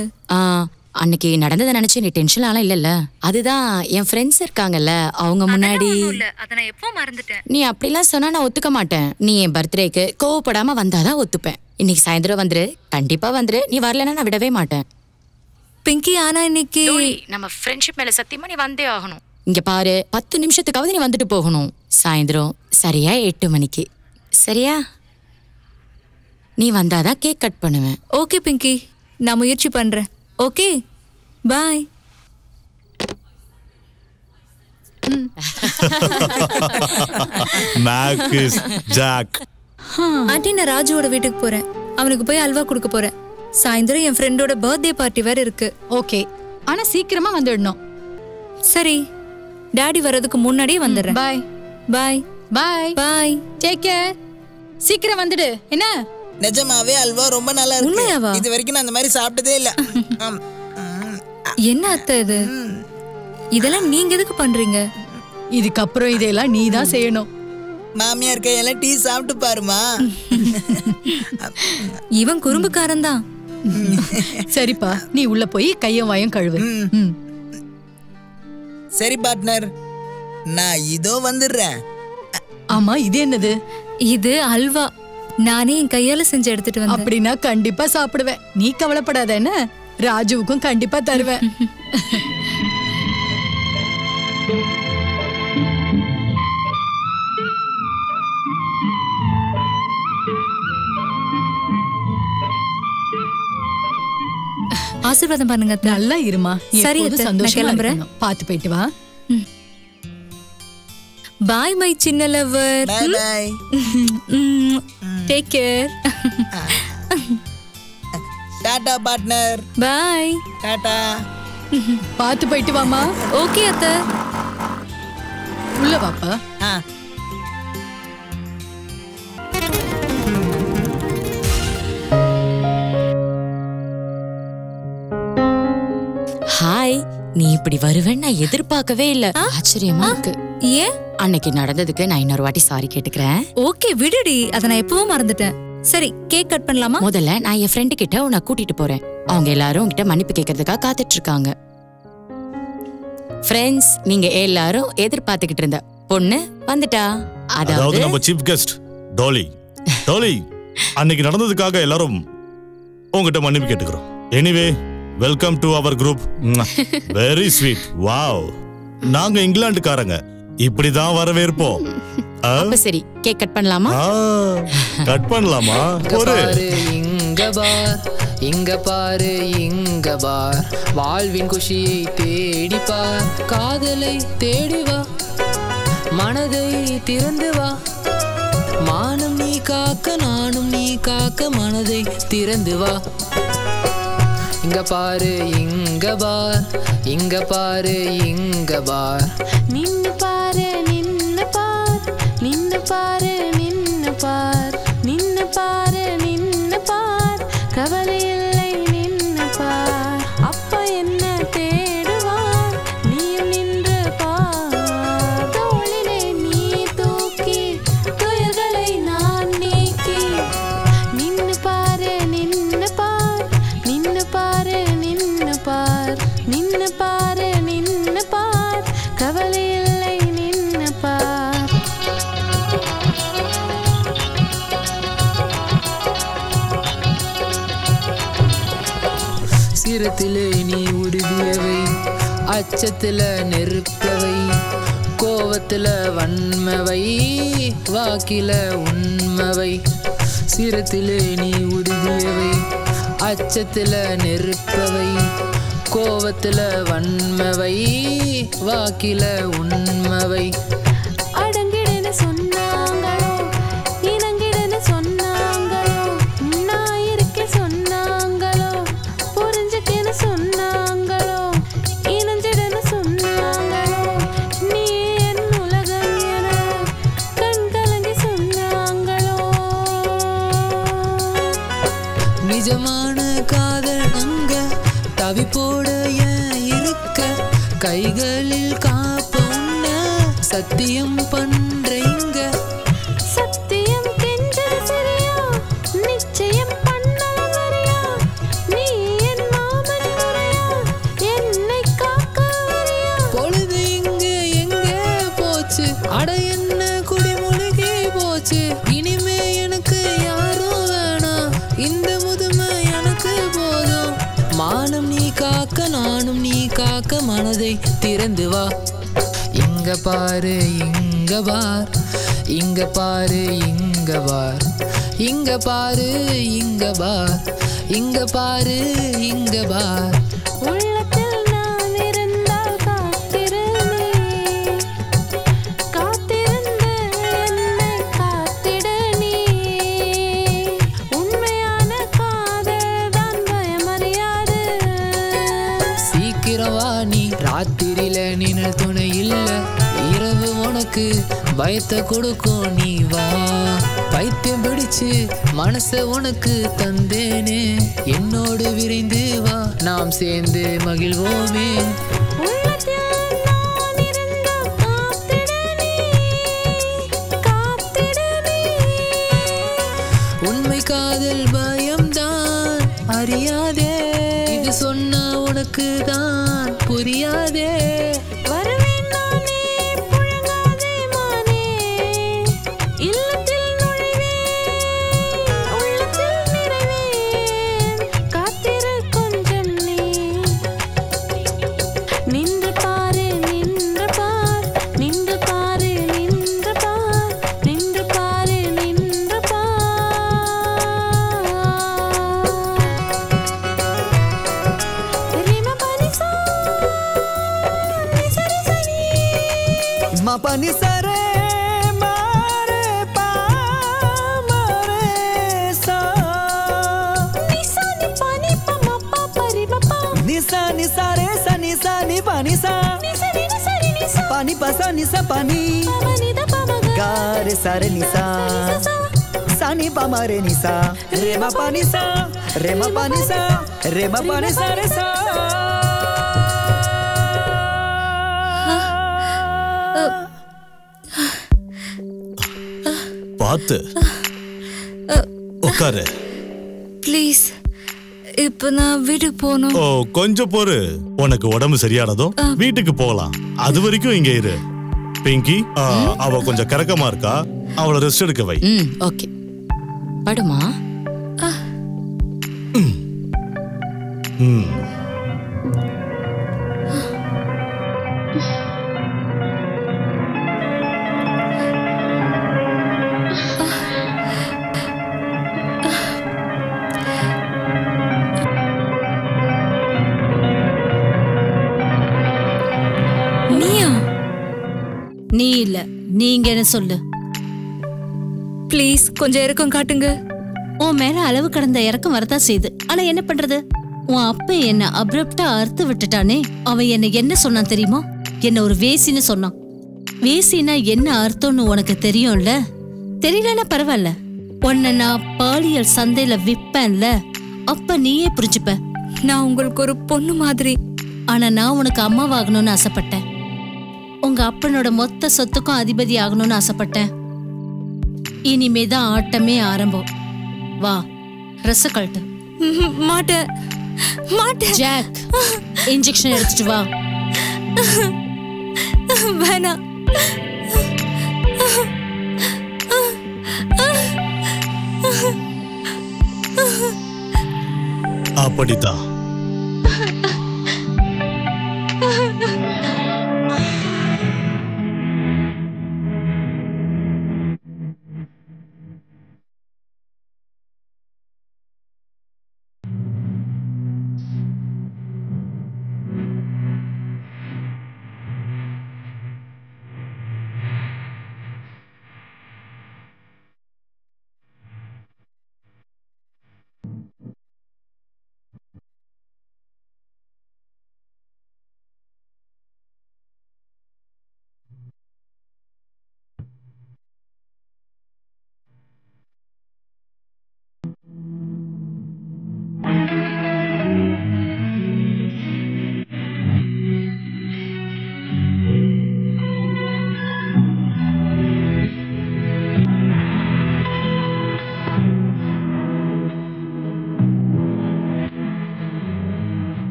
அன்னைக்கு நடந்ததை நினைச்சு நீ டென்ஷன் ஆலாம் இல்லல்ல? அதுதான் என் ஃப்ரெண்ட்ஸ் இருக்காங்கல்ல, அவங்க முன்னாடி நீ அப்படிலாம் சொன்னா நான் ஒத்துக்க மாட்டேன். நீ என் பர்த்டேக்கு கோவப்படாம வந்தாதான் ஒத்துப்பேன். இன்னைக்கு சாயந்தரம் வந்துரு, கண்டிப்பா வந்துரு. நீ வரலன்னா நான் விடவே மாட்டேன். பிங்கி, ஆனா இன்னைக்கு நம்ம ஃப்ரெண்ட்ஷிப் மேல சத்தியமா நீ வந்தே ஆகணும். இங்க பாரு, 10 நிமிஷத்துக்காவது நீ வந்துட்டு போகணும். சாயந்தரம் சரியா 8 மணிக்கு. சரியா? நீ வந்தாதான் கேக் கட் பண்ணுவேன். ஓகே பிங்கி, நான் முயற்சி பண்றேன். ஓகே, பாய். ஆண்டி, நான் ராஜுவோட வீட்டுக்கு போறேன். அவனுக்கு போய் அல்வா கொடுக்க போறேன். சாயந்தரம் என் ஃப்ரெண்டோட பர்த்டே பார்ட்டி வேற இருக்கு. ஓகே, ஆனா சீக்கிரமா வந்துடணும். சரி, டாடி வர்றதுக்கு முன்னாடியே வந்துடுறேன். Bye bye bye bye. Take care. சீக்கிரம் வந்துடு. என்ன? நிஜமாவே அல்வா ரொம்ப நல்லா இருக்கு. உண்மையாவா? இது வரைக்கும் நான் அந்த மாதிரி சாப்பிட்டதே இல்ல. என்ன அத்தை இது? இதெல்லாம் நீங்க எதுக்கு பண்றீங்க? இதுக்கப்புறம் இதெல்லாம் நீ தான் செய்யணும். மாமியார் கையெல்லாம் டீ சாப்பிட்டு பாருமா. இவன் குறும்புக்காரன் தான். சரிப்பா, நீ உள்ள போய் கையும் வாயும் கழுவு. சரி பார்ட்னர், நான் இதோ வந்துடுறேன். ஆமா, இது என்னது? இது அல்வா. நானே என் கையால செஞ்சு எடுத்துட்டு வந்தேன். அப்படின்னா கண்டிப்பா சாப்பிடுவேன். நீ கவலைப்படாத. என்ன, ராஜுவுக்கும் கண்டிப்பா தருவேன். ஆசீர்வாதம் பண்ணுங்க. நல்லா இருமா. சரி, சந்தோஷமா இருக்கணும். பாத்து போயிட்டு வா. பாய் மை சின்ன lover. Bye bye. Take care. Tata partner. Bye. Tata. பாத்து போயிட்டு வாமா. ஓகே அத்தை. உள்ள வாப்பா. ஹாய். நீ இப்படி வருவேன்னு நான் எதிர்பார்க்கவே இல்ல. ஆச்சரியமா இருக்கு. ஏன்? அன்னைக்கு நடந்ததுக்கு நான் இன்னொரு வாட்டி சாரி கேட்டுக்கிறேன். ஓகே விடுடி, அத நான் எப்பவும் மறந்துட்டேன். சரி, கேக் கட் பண்ணலாமா? முதல்ல நான் என் ஃப்ரெண்டு கிட்ட உன்னை கூட்டிட்டு போறேன். அவங்க எல்லாரும் உன்கிட்ட மன்னிப்பு கேட்கறதுக்காக காத்துட்டு இருக்காங்க. ஃப்ரெண்ட்ஸ், நீங்க எல்லாரும் எதிர்பார்த்துக்கிட்டு இருந்த பொண்ணு வந்துட்டா. அதாவது நம்ம சீஃப் கெஸ்ட் டாலி. டாலி, அன்னைக்கு நடந்ததுக்காக எல்லாரும் உங்ககிட்ட மன்னிப்பு கேட்டுக்கிறோம். Anyway, welcome to our group. Very sweet. Wow. நாங்க இங்கிலாந்துக்காரங்க, இப்படிதான் வரவேற்போம். அப்ப சரி, கேக் கட் பண்ணலாமா? கட் பண்ணலாமா? ஒரு இங்க பார், இங்க பாரு, இங்க பார். வாழ்வின் குஷியை தேடி பார், காதலை தேடி வா, மனதை திறந்து வா, மானம் நீ காக்க நானும் நீ காக்க மனதை திறந்து வா. இங்க பாரு இங்க பார், இங்க பாரு இங்க பார். நின்னு பாரு நின்னு பார், நின்னு பாரு நின்னு பார், நின்னு பாரு நின்னு பார், கவலை இல்லை நின்னு பார். அப்பா என்ன தேடுவார், நீயும் நின்று பார். தோளிலே நீ தூக்கி துயர்களை நான் நீக்கி. நின்னு பாரு நின்னு பார், நின்னு பாரு நின்னு பார், நின்னு பாரு நின்னு பார், கவலை இல்லை நின்னு பார். சிரத்திலே நீ உறுதியவை, அச்சத்துல நெருப்பவை, கோவத்துல வன்மவை, வாக்கில உண்மவை. சிரத்திலே நீ உறுதியவை, அச்சத்துல நெருப்பவை, கோவத்துல வன்மவை, வாக்கில உண்மவை. அடங்கிடன்னு சொன்னாங்களோ, இணங்கிடன்னு சொன்னாங்களோ, நான் இருக்க சொன்னாங்களோ, புரிஞ்சுக்கன்னு சொன்னாங்களோ, இணைஞ்சிடன்னு சொன்னாங்களோ, நீ என் உலகம் என கண் கலங்கி சொன்னாங்களோ. நிஜமான காதல் அங்க தவிப்போட ஏன் இருக்க, கைகளில் காப்ப உன்ன சத்தியம் பண்றீங்க. சத்தியம் கெஞ்சது சரியா, நிச்சயம் பண்ணல வரியா, நீ என் மாமன் முறையா, என்னை காக்க வரியா. பொழுது இங்க எங்க போச்சு, அட என்ன குடிமொழிகி போச்சு. இனிமே எனக்கு யாரும் வேணாம், இந்த முதுமை எனக்கு போதும். மானம் நீ காக்க நானும் நீ காக்க மனதை திறந்து வா. இங்க பாரு இங்க பார், இங்க பாரு இங்க பார், இங்க பாரு இங்க பார், இங்க பாரு இங்க பார். உள்ளத்தில் நான் இருந்தால் காத்திருந்தே, காத்திருந்து என்னை காத்திட நீ. உண்மையான காதல் தான் பயமறியாது. சீக்கிரம் வா நீ, ராத்திரியில நிழல் துணை இல்ல, இரவு உனக்கு பயத்தை கொடுக்கும் நீ வா. பைத்தியம் பிடிச்சு மனச உனக்கு தந்தேனே, என்னோடு விரைந்து வா, நாம் சேர்ந்து மகிழ்வோமே. உள்ளத்தில் நான் இருந்தால் காத்திட நீ, காத்திட நீ. உண்மை காதல் பயம்தான் அறியாதே, இது சொன்னா உனக்கு தான் புரியாதே. வருவேன் நானே புழங்காதே மானே, இல்லத்தில் நுழைவேன், உள்ளத்தில் நிறைவேன், காத்திரு கொஞ்சம் நீ. நின்று பாரு நின்று பார், நின்று பாரு நின்று பார், நின்று பாரு நின்று பார். தெரியுமா பனிசா, நிசரி சனி. Ma pani sare mare pa mare sa. Nisa ni pani pa ma pa pari ma pa. Nisa ni sare sa ni sa ni pani sa. Nisa ni sari ni sa. Pani pa sa ni sa pani. Pa ma ni da pa ma ga. Ga re sare ni sa. Sa ni pa ma re ni sa. Re ma pani sa. Re ma pani sa. Re ma pani sa re sa. பார்த்து உட்காரு. Please, இப்போ நான் வீட்டுக்கு போகணும். ஓ கொஞ்சம் பொறு, உனக்கு உடம்பு சரியானதும் வீட்டுக்கு போகலாம். அது வரைக்கும் இங்க இரு. பிங்கி, அவ கொஞ்சம் கரக்கமா இருக்கா, அவளை ரெஸ்ட் எடுக்க வை. ஓகே, படுமா. நீ இல்ல, நீங்க என்ன சொல்லு. ப்ளீஸ் கொஞ்சம் இறக்கம் காட்டுங்க. உன் மேல அளவு கடந்த இறக்கம் வரதான் செய்யுது. ஆனா என்ன பண்றது? உன் அப்ப என்ன அப்ரப்டா அறுத்து விட்டுட்டானே. அவன் என்ன சொன்னான் தெரியுமா? என்ன ஒரு வேசின்னு சொன்னான். வேசினா என்ன அர்த்தம்னு உனக்கு தெரியும்ல? தெரியலன்னா பரவாயில்ல. உன்னை நான் பாலியல் சந்தையில விப்பேன்ல, அப்ப நீயே புரிஞ்சுப்ப. நான் உங்களுக்கு ஒரு பொண்ணு மாதிரி. ஆனா நான் உனக்கு அம்மாவாகணும்னு ஆசைப்பட்டேன். உங்க அப்பனோட மொத்த சொத்துக்கும் அதிபதி ஆகணும்னு ஆசைப்பட்டேன். இனிமேதான் ஆட்டமே ஆரம்பம். வா, ட்ரெஸ் கழட்டு. மாட்டேன் மாட்டேன். ஜாக், இன்ஜெக்ஷன் எடுத்துட்டு வா. வேணாம். அப்படித்தான்.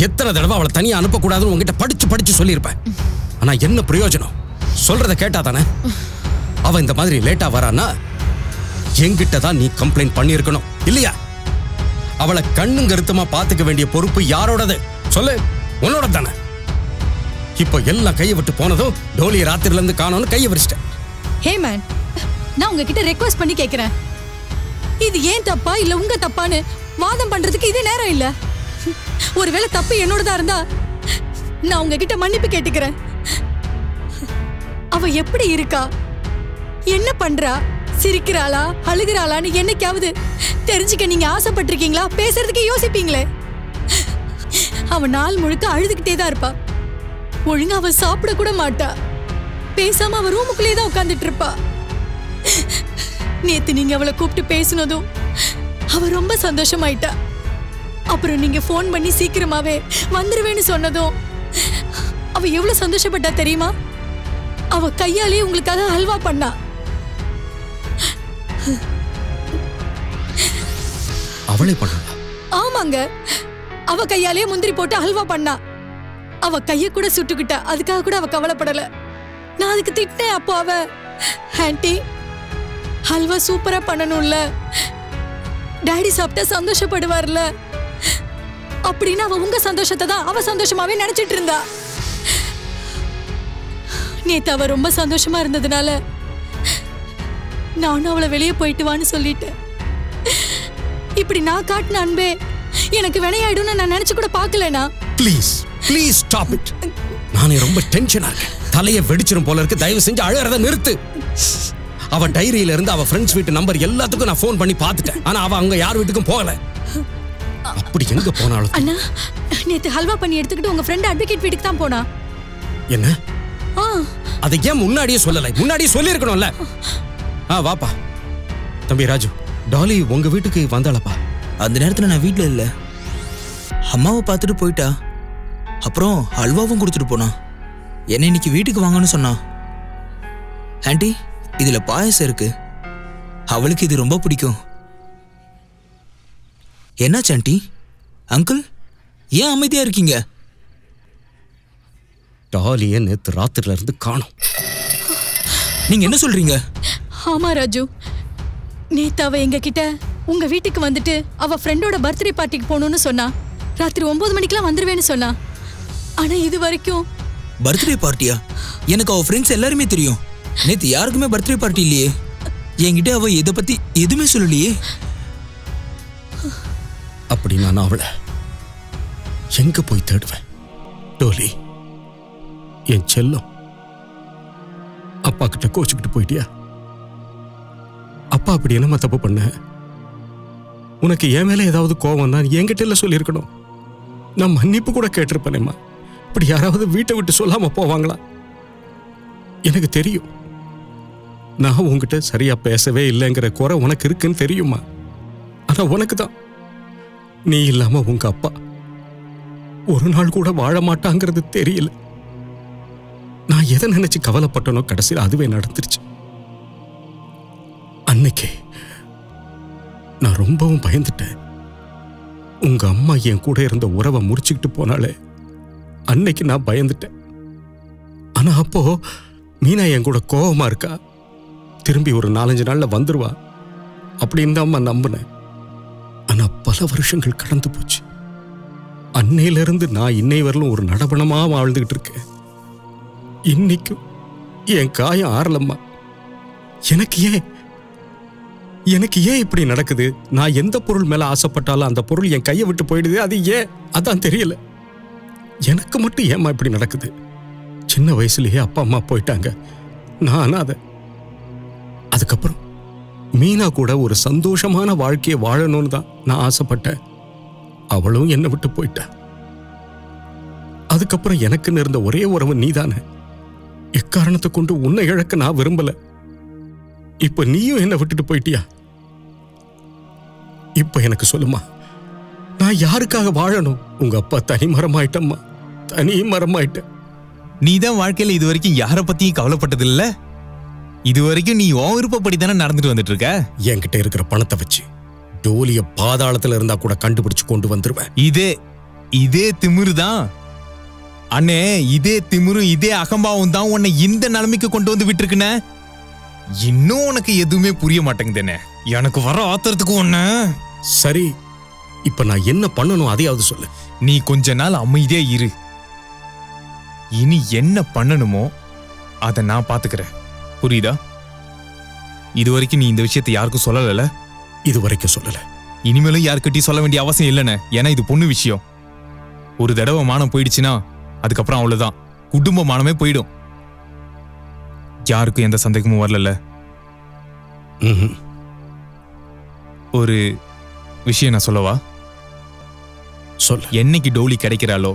எத்தனை தடவை அவளை தனியா அனுப்பக்கூடாதுன்னு உங்ககிட்ட படிச்சு சொல்லியிருப்பேன். ஆனா என்ன பிரயோஜனம்? சொல்றத கேட்டா தானே. அவ இந்த மாதிரி லேட்டா வரானா என்கிட்ட தான் நீ கம்ப்ளைண்ட் பண்ணியிருக்கணும் இல்லையா? அவளை கண்ணும் கருத்துமா பாத்துக்க வேண்டிய பொறுப்பு யாரோடது சொல்லு? உன்னோட தானே. இப்போ எல்லாம் கையை விட்டு போனதும் டோலியை ராத்திரில இருந்து காணோன்னு கையை விரிச்சிட்டேன். ஹே மேன், நான் உங்ககிட்ட ரெக்வெஸ்ட் பண்ணி கேட்கிறேன். இது ஏன் தப்பா இல்ல உங்க தப்பான்னு வாதம் பண்றதுக்கு இது நேரம் இல்ல. ஒருவேளை தப்பு என்னோடதா இருந்தா நான் உங்ககிட்ட மன்னிப்பு கேட்டுக்கிறேன். அவ எப்படி இருக்கா, என்ன பண்றா, சிரிக்கிறாளா அழுகிறாளான்னு என்னைக்காவது தெரிஞ்சுக்க நீங்க ஆசைப்பட்டிருக்கீங்களா? பேசுறதுக்கு யோசிப்பீங்களே. அவ நாள் முழுக்க அழுதுகிட்டே தான் இருப்பா. ஒழுங்கா அவ சாப்பிட கூட மாட்டா. பேசாம அவ ரூமுக்குள்ளே தான் உட்கார்ந்துட்டு இருப்பா. நேத்து நீங்க அவளை கூப்பிட்டு பேசினதும் அவ ரொம்ப சந்தோஷமாயிட்டா. அப்புறம் நீங்க போன் பண்ணி சீக்கிரமாவே வந்துருவேன்னு சொன்னதும் அவ எவ்வளவு சந்தோஷப்பட்டா தெரியுமா? அவ கையாலே உங்களுக்காக ஹல்வா பண்ணா. அவளே பண்ணா? ஆமாங்க, அவ கையாலே முந்திரி போட்டு ஹல்வா பண்ணா. அவ கைய கூட சுட்டுக்கிட்டா. அதுக்காக கூட அவ கவலைப்படல. நான் அதுக்கு திட்டேன். அப்போ அவ, ஆன்ட்டி ஹல்வா சூப்பரா பண்ணணும்ல, டாடி சாப்பிட்டா சந்தோஷப்படுவார்ல அப்படின்னு அவ உங்க சந்தோஷத்தை தான் அவ சந்தோஷமாவே நினைச்சிட்டு இருந்தா. நேத்து அவ ரொம்ப சந்தோஷமா இருந்ததுனால நானும் அவளை வெளியே போயிட்டு வான்னு சொல்லிட்டேன். இப்படி நான் காட்டின அன்பே எனக்கு வினையாயிடும்னு நான் நினைச்சு கூட பார்க்கலனா. Please please stop it. நானே ரொம்ப டென்ஷனா இருக்கேன். தலையை வெடிச்சிரும் போல இருக்கு. தயவு செஞ்சு அழறத நிறுத்து. அவ டைரியில இருந்து அவ ஃப்ரெண்ட்ஸ் வீட்டு நம்பர் எல்லாத்துக்கும் நான் ஃபோன் பண்ணி பார்த்துட்டேன். ஆனா அவ அங்க யார் வீட்டுக்கும் போகல. அப்படி எங்க போனாலும் அண்ணா, நேத்து ஹல்வா பண்ணி எடுத்துக்கிட்டு உங்க ஃப்ரெண்ட் அட்வொகேட் வீட்டுக்கு தான் போனா. என்ன? அதை ஏன் முன்னாடியே சொல்லலை? முன்னாடியே சொல்லியிருக்கணும்ல. வாப்பா. தம்பி ராஜு, டாலி உங்க வீட்டுக்கு வந்தாளப்பா? அந்த நேரத்துல நான் வீட்டுல இல்ல. அம்மாவை பார்த்துட்டு போயிட்டா. அப்புறம் அல்வாவும் கொடுத்துட்டு போனா. என்ன இன்னைக்கு வீட்டுக்கு வாங்கன்னு சொன்னா. ஆண்டி, இதுல பாயசம் இருக்கு, அவளுக்கு இது ரொம்ப பிடிக்கும். என்னாச்சு ஆண்டி? அங்கிள் ஏன் அமைதியா இருக்கீங்க? டாலியை நேத்து ராத்திரில இருந்து காணோம். நீங்க என்ன சொல்றீங்க? ஆமா ராஜு, நேத்து அவ எங்க கிட்ட உங்க வீட்டுக்கு வந்துட்டு அவ ஃப்ரெண்டோட பர்த்டே பார்ட்டிக்கு போகணும்னு சொன்னா. ராத்திரி 9 மணிக்கெல்லாம் வந்துருவேன்னு சொன்னா. ஆனா இது வரைக்கும் பர்த்டே பார்ட்டியா? எனக்கு அவ ஃப்ரெண்ட்ஸ் எல்லாருமே தெரியும். நேத்து யாருக்குமே பர்த்டே பார்ட்டி இல்லையே. என்கிட்ட அவ இதை பத்தி எதுவுமே சொல்லலையே. அப்படி நான் அவளை எங்க போய் தேடுவேன்? டோலி, என் செல்லம், அப்பா கிட்ட கோச்சுக்கிட்டு போயிட்டியா? அப்பா அப்படி என்னமா தப்பு பண்ண? உனக்கு என் மேல ஏதாவது கோவம் தான் என்கிட்ட எல்லாம் சொல்லியிருக்கணும். நான் மன்னிப்பு கூட கேட்டிருப்பேனேம்மா. இப்படி யாராவது வீட்டை விட்டு சொல்லாம போவாங்களா? எனக்கு தெரியும், நான் உங்ககிட்ட சரியா பேசவே இல்லைங்கிற குறை உனக்கு இருக்குன்னு தெரியுமா? ஆனா உனக்கு தான் நீ இல்லாம உங்க அப்பா ஒரு நாள் கூட வாழ மாட்டாங்கிறது தெரியல. நான் எதை நினைச்சு கவலைப்பட்டனோ கடைசியில் அதுவே நடந்துருச்சு. அன்னைக்கு நான் ரொம்பவும் பயந்துட்டேன். உங்க அம்மா என் கூட இருந்த உறவை முறிச்சுக்கிட்டு போனாலே அன்னைக்கு நான் பயந்துட்டேன். ஆனா அப்போ மீனா என் கூட கோவமா இருக்கா, திரும்பி ஒரு 4-5 நாள்ல வந்துருவா அப்படின்னு தான் அம்மா நம்பினேன். ஆனா பல வருஷங்கள் கடந்து போச்சு. அன்னையிலிருந்து நான் இன்னை வரலும் ஒரு நடபணமா வாழ்ந்துகிட்டு இருக்கேன். இன்னைக்கும் என் காயம் ஆறலம்மா. எனக்கு ஏன் இப்படி நடக்குது? நான் எந்த பொருள் மேல ஆசைப்பட்டாலும் அந்த பொருள் என் கையை விட்டு போயிடுது. அது ஏன்? அதான் தெரியல. எனக்கு மட்டும் ஏமா இப்படி நடக்குது? சின்ன வயசுலயே அப்பா அம்மா போயிட்டாங்க, நான் அனாதை. அதுக்கப்புறம் மீனா கூட ஒரு சந்தோஷமான வாழ்க்கையை வாழணும்னு தான் நான் ஆசைப்பட்டேன். அவளும் என்னை விட்டு போயிட்டா. அதுக்கப்புறம் எனக்குன்னு இருந்த ஒரே உறவு நீதானே. எக்காரணத்தை கொண்டு உன்னை இழக்க நான் விரும்பல. இப்ப நீயும் என்ன விட்டுட்டு போயிட்டியா? இப்ப எனக்கு சொல்லுமா, நான் யாருக்காக வாழணும்? உங்க அப்பா தனி மரமாயிட்டம்மா, தனி மரமாயிட்ட. நீ தான் வாழ்க்கையில இது வரைக்கும் யாரை பத்தியும் கவலைப்பட்டது இல்ல. இது வரைக்கும் நீ உன் விருப்பப்படி தானே நடந்துட்டு வந்துட்டு இருக்க. என்கிட்ட இருக்கிற பணத்தை வச்சு டோலிய பாதாளத்துல இருந்தா கூட கண்டுபிடிச்சு கொண்டு வந்துருவேன். இதே திமிரு தான் அண்ணே. இதே திமிரும் இதே அகம்பாவும் தான் உன்னை இந்த நிலைமைக்கு கொண்டு வந்து விட்டுருக்குன. இன்னும் உனக்கு எதுவுமே புரிய மாட்டேங்குதுன்னு எனக்கு வர ஆத்திரத்துக்கு ஒண்ணு. சரி, இப்ப நான் என்ன பண்ணணும் அதையாவது சொல்லு. நீ கொஞ்ச நாள் அமைதியா இரு. இனி என்ன பண்ணணுமோ அதை நான் பாத்துக்கிறேன், புரியுதா? இது வரைக்கும் நீ இந்த விஷயத்தை யாருக்கும் சொல்லல. இது வரைக்கும் சொல்லல. இனிமேலும் யாருக்கிட்டையும் சொல்ல வேண்டிய அவசியம் இல்லைன்னு. ஏன்னா இது பொண்ணு விஷயம். ஒரு தடவை மானம் போயிடுச்சுன்னா அதுக்கப்புறம் அவ்வளவுதான், குடும்ப மானமே போயிடும். யாருக்கும் எந்த சந்தேகமும் வரல. ஒரு விஷயம் நான் சொல்லவா? சொல். என்னைக்கு டோலி கிடைக்கிறாளோ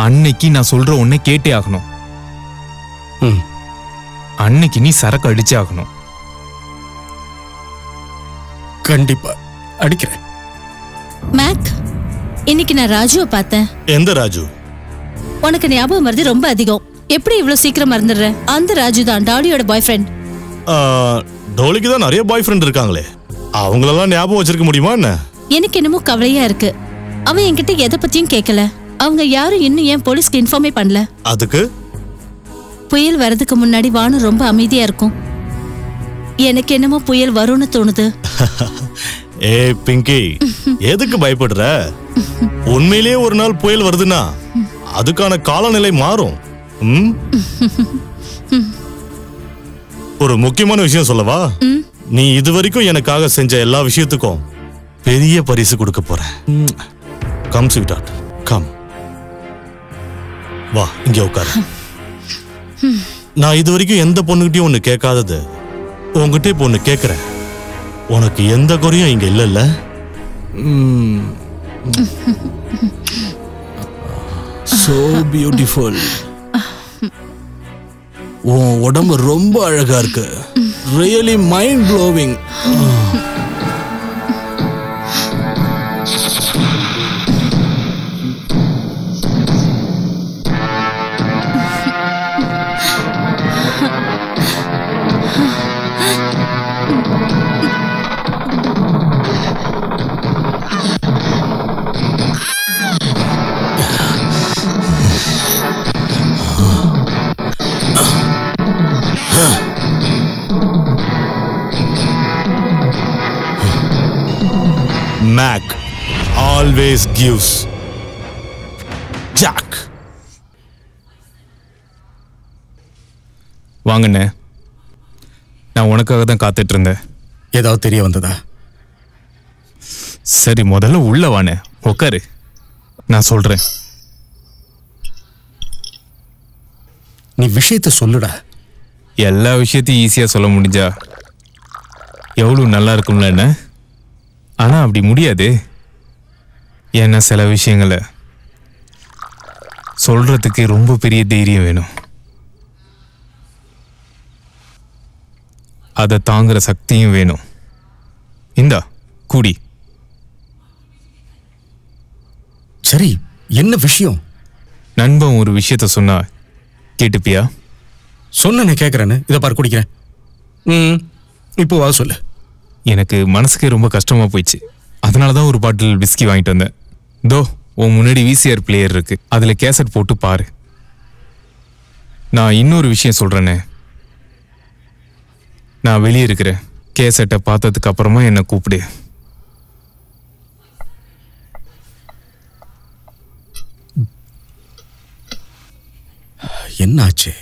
அன்னைக்கு நான் சொல்ற ஒன்னை கேட்டே ஆகணும். அன்னைக்கு நீ சரக்கு அடிச்சே ஆகணும். கண்டிப்பா அடிக்கிறேன். மேக், இன்னைக்கு நான் ராஜுவை பார்த்தேன். எந்த ராஜு? உனக்கு ஞாபகம் வருது ரொம்ப அதிகம். எப்படி இவ்வளவு சீக்கிரம் மறந்துடுற? அந்த ராஜு தான், டாலியோட பாய் ஃப்ரெண்ட். டோலிக்கு தான் நிறைய பாய் ஃப்ரெண்ட் இருக்காங்களே, அவங்களெல்லாம் ஞாபகம் வச்சிருக்க முடியுமா என்ன? எனக்கு என்னமோ கவலையா இருக்கு. அவன் என்கிட்ட எதை பத்தியும் கேட்கல. அவங்க யாரும் இன்னும் ஏன் போலீஸ்க்கு இன்ஃபார்மே பண்ணல. அதுக்கு புயல் வரதுக்கு முன்னாடி வானம் ரொம்ப அமைதியா இருக்கும். எனக்கு என்னமோ புயல் வரும்னு தோணுது. ஏ பிங்கி, எதுக்கு பயப்படுற? உண்மையிலேயே ஒரு நாள் புயல் வருதுன்னா அதுக்கான காலநிலை மாறும். ஒரு முக்கியமான விஷயம் சொல்லவா? நீ இதுவரைக்கும் எனக்காக செஞ்ச எல்லா விஷயத்துக்கும் பெரிய பரிசு கொடுக்க போறேன். Come sweetheart, come. வா, இங்க உட்காரு. நான் இதுவரைக்கும் எந்த பொண்ணுகிட்டயும் ஒண்ணு கேட்காதது உங்ககிட்ட இப்போ ஒண்ணு கேட்கிறேன். உனக்கு எந்த குறையும் இங்க இல்லைல்ல? So beautiful. உன் உடம்பு ரொம்ப அழகா இருக்கு. Really mind blowing. Mac always gives. Jack. வாங்கண்ணே. நான் உனக்காக தான் காத்துட்டு இருந்தேன். ஏதாவது தெரிய வந்ததா? சரி, முதல்ல உள்ள வானே, உட்காரு, நான் சொல்றேன். நீ விஷயத்த சொல்லுடா. எல்லா விஷயத்தையும் ஈஸியா சொல்ல முடிஞ்சா எவ்வளவு நல்லா இருக்கும்ல என்ன? ஆனா அப்படி முடியாது. ஏன்னா சில விஷயங்களை சொல்றதுக்கு ரொம்ப பெரிய தைரியம் வேணும். அதை தாங்குற சக்தியும் வேணும். இந்தா கூடி. சரி, என்ன விஷயம்? நண்பன் ஒரு விஷயத்த சொன்னா கேட்டுப்பியா? சொன்ன கேட்கறேன்னு. இதை பாரு, குடிக்கிறேன். இப்போ வா சொல்லு. எனக்கு மனசுக்கே ரொம்ப கஷ்டமா போயிடுச்சு. அதனாலதான் ஒரு பாட்டில் விஸ்கி வாங்கிட்டு வந்தேன். தோ உன் முன்னாடி VCR பிளேயர் இருக்கு, அதுல கேசட் போட்டு பாரு. நான் இன்னொரு விஷயம் சொல்றேனே, நான் வெளியே இருக்கிறேன். கேசட்டை பார்த்ததுக்கு அப்புறமா என்னை கூப்பிடு. என்ன ஆச்சு?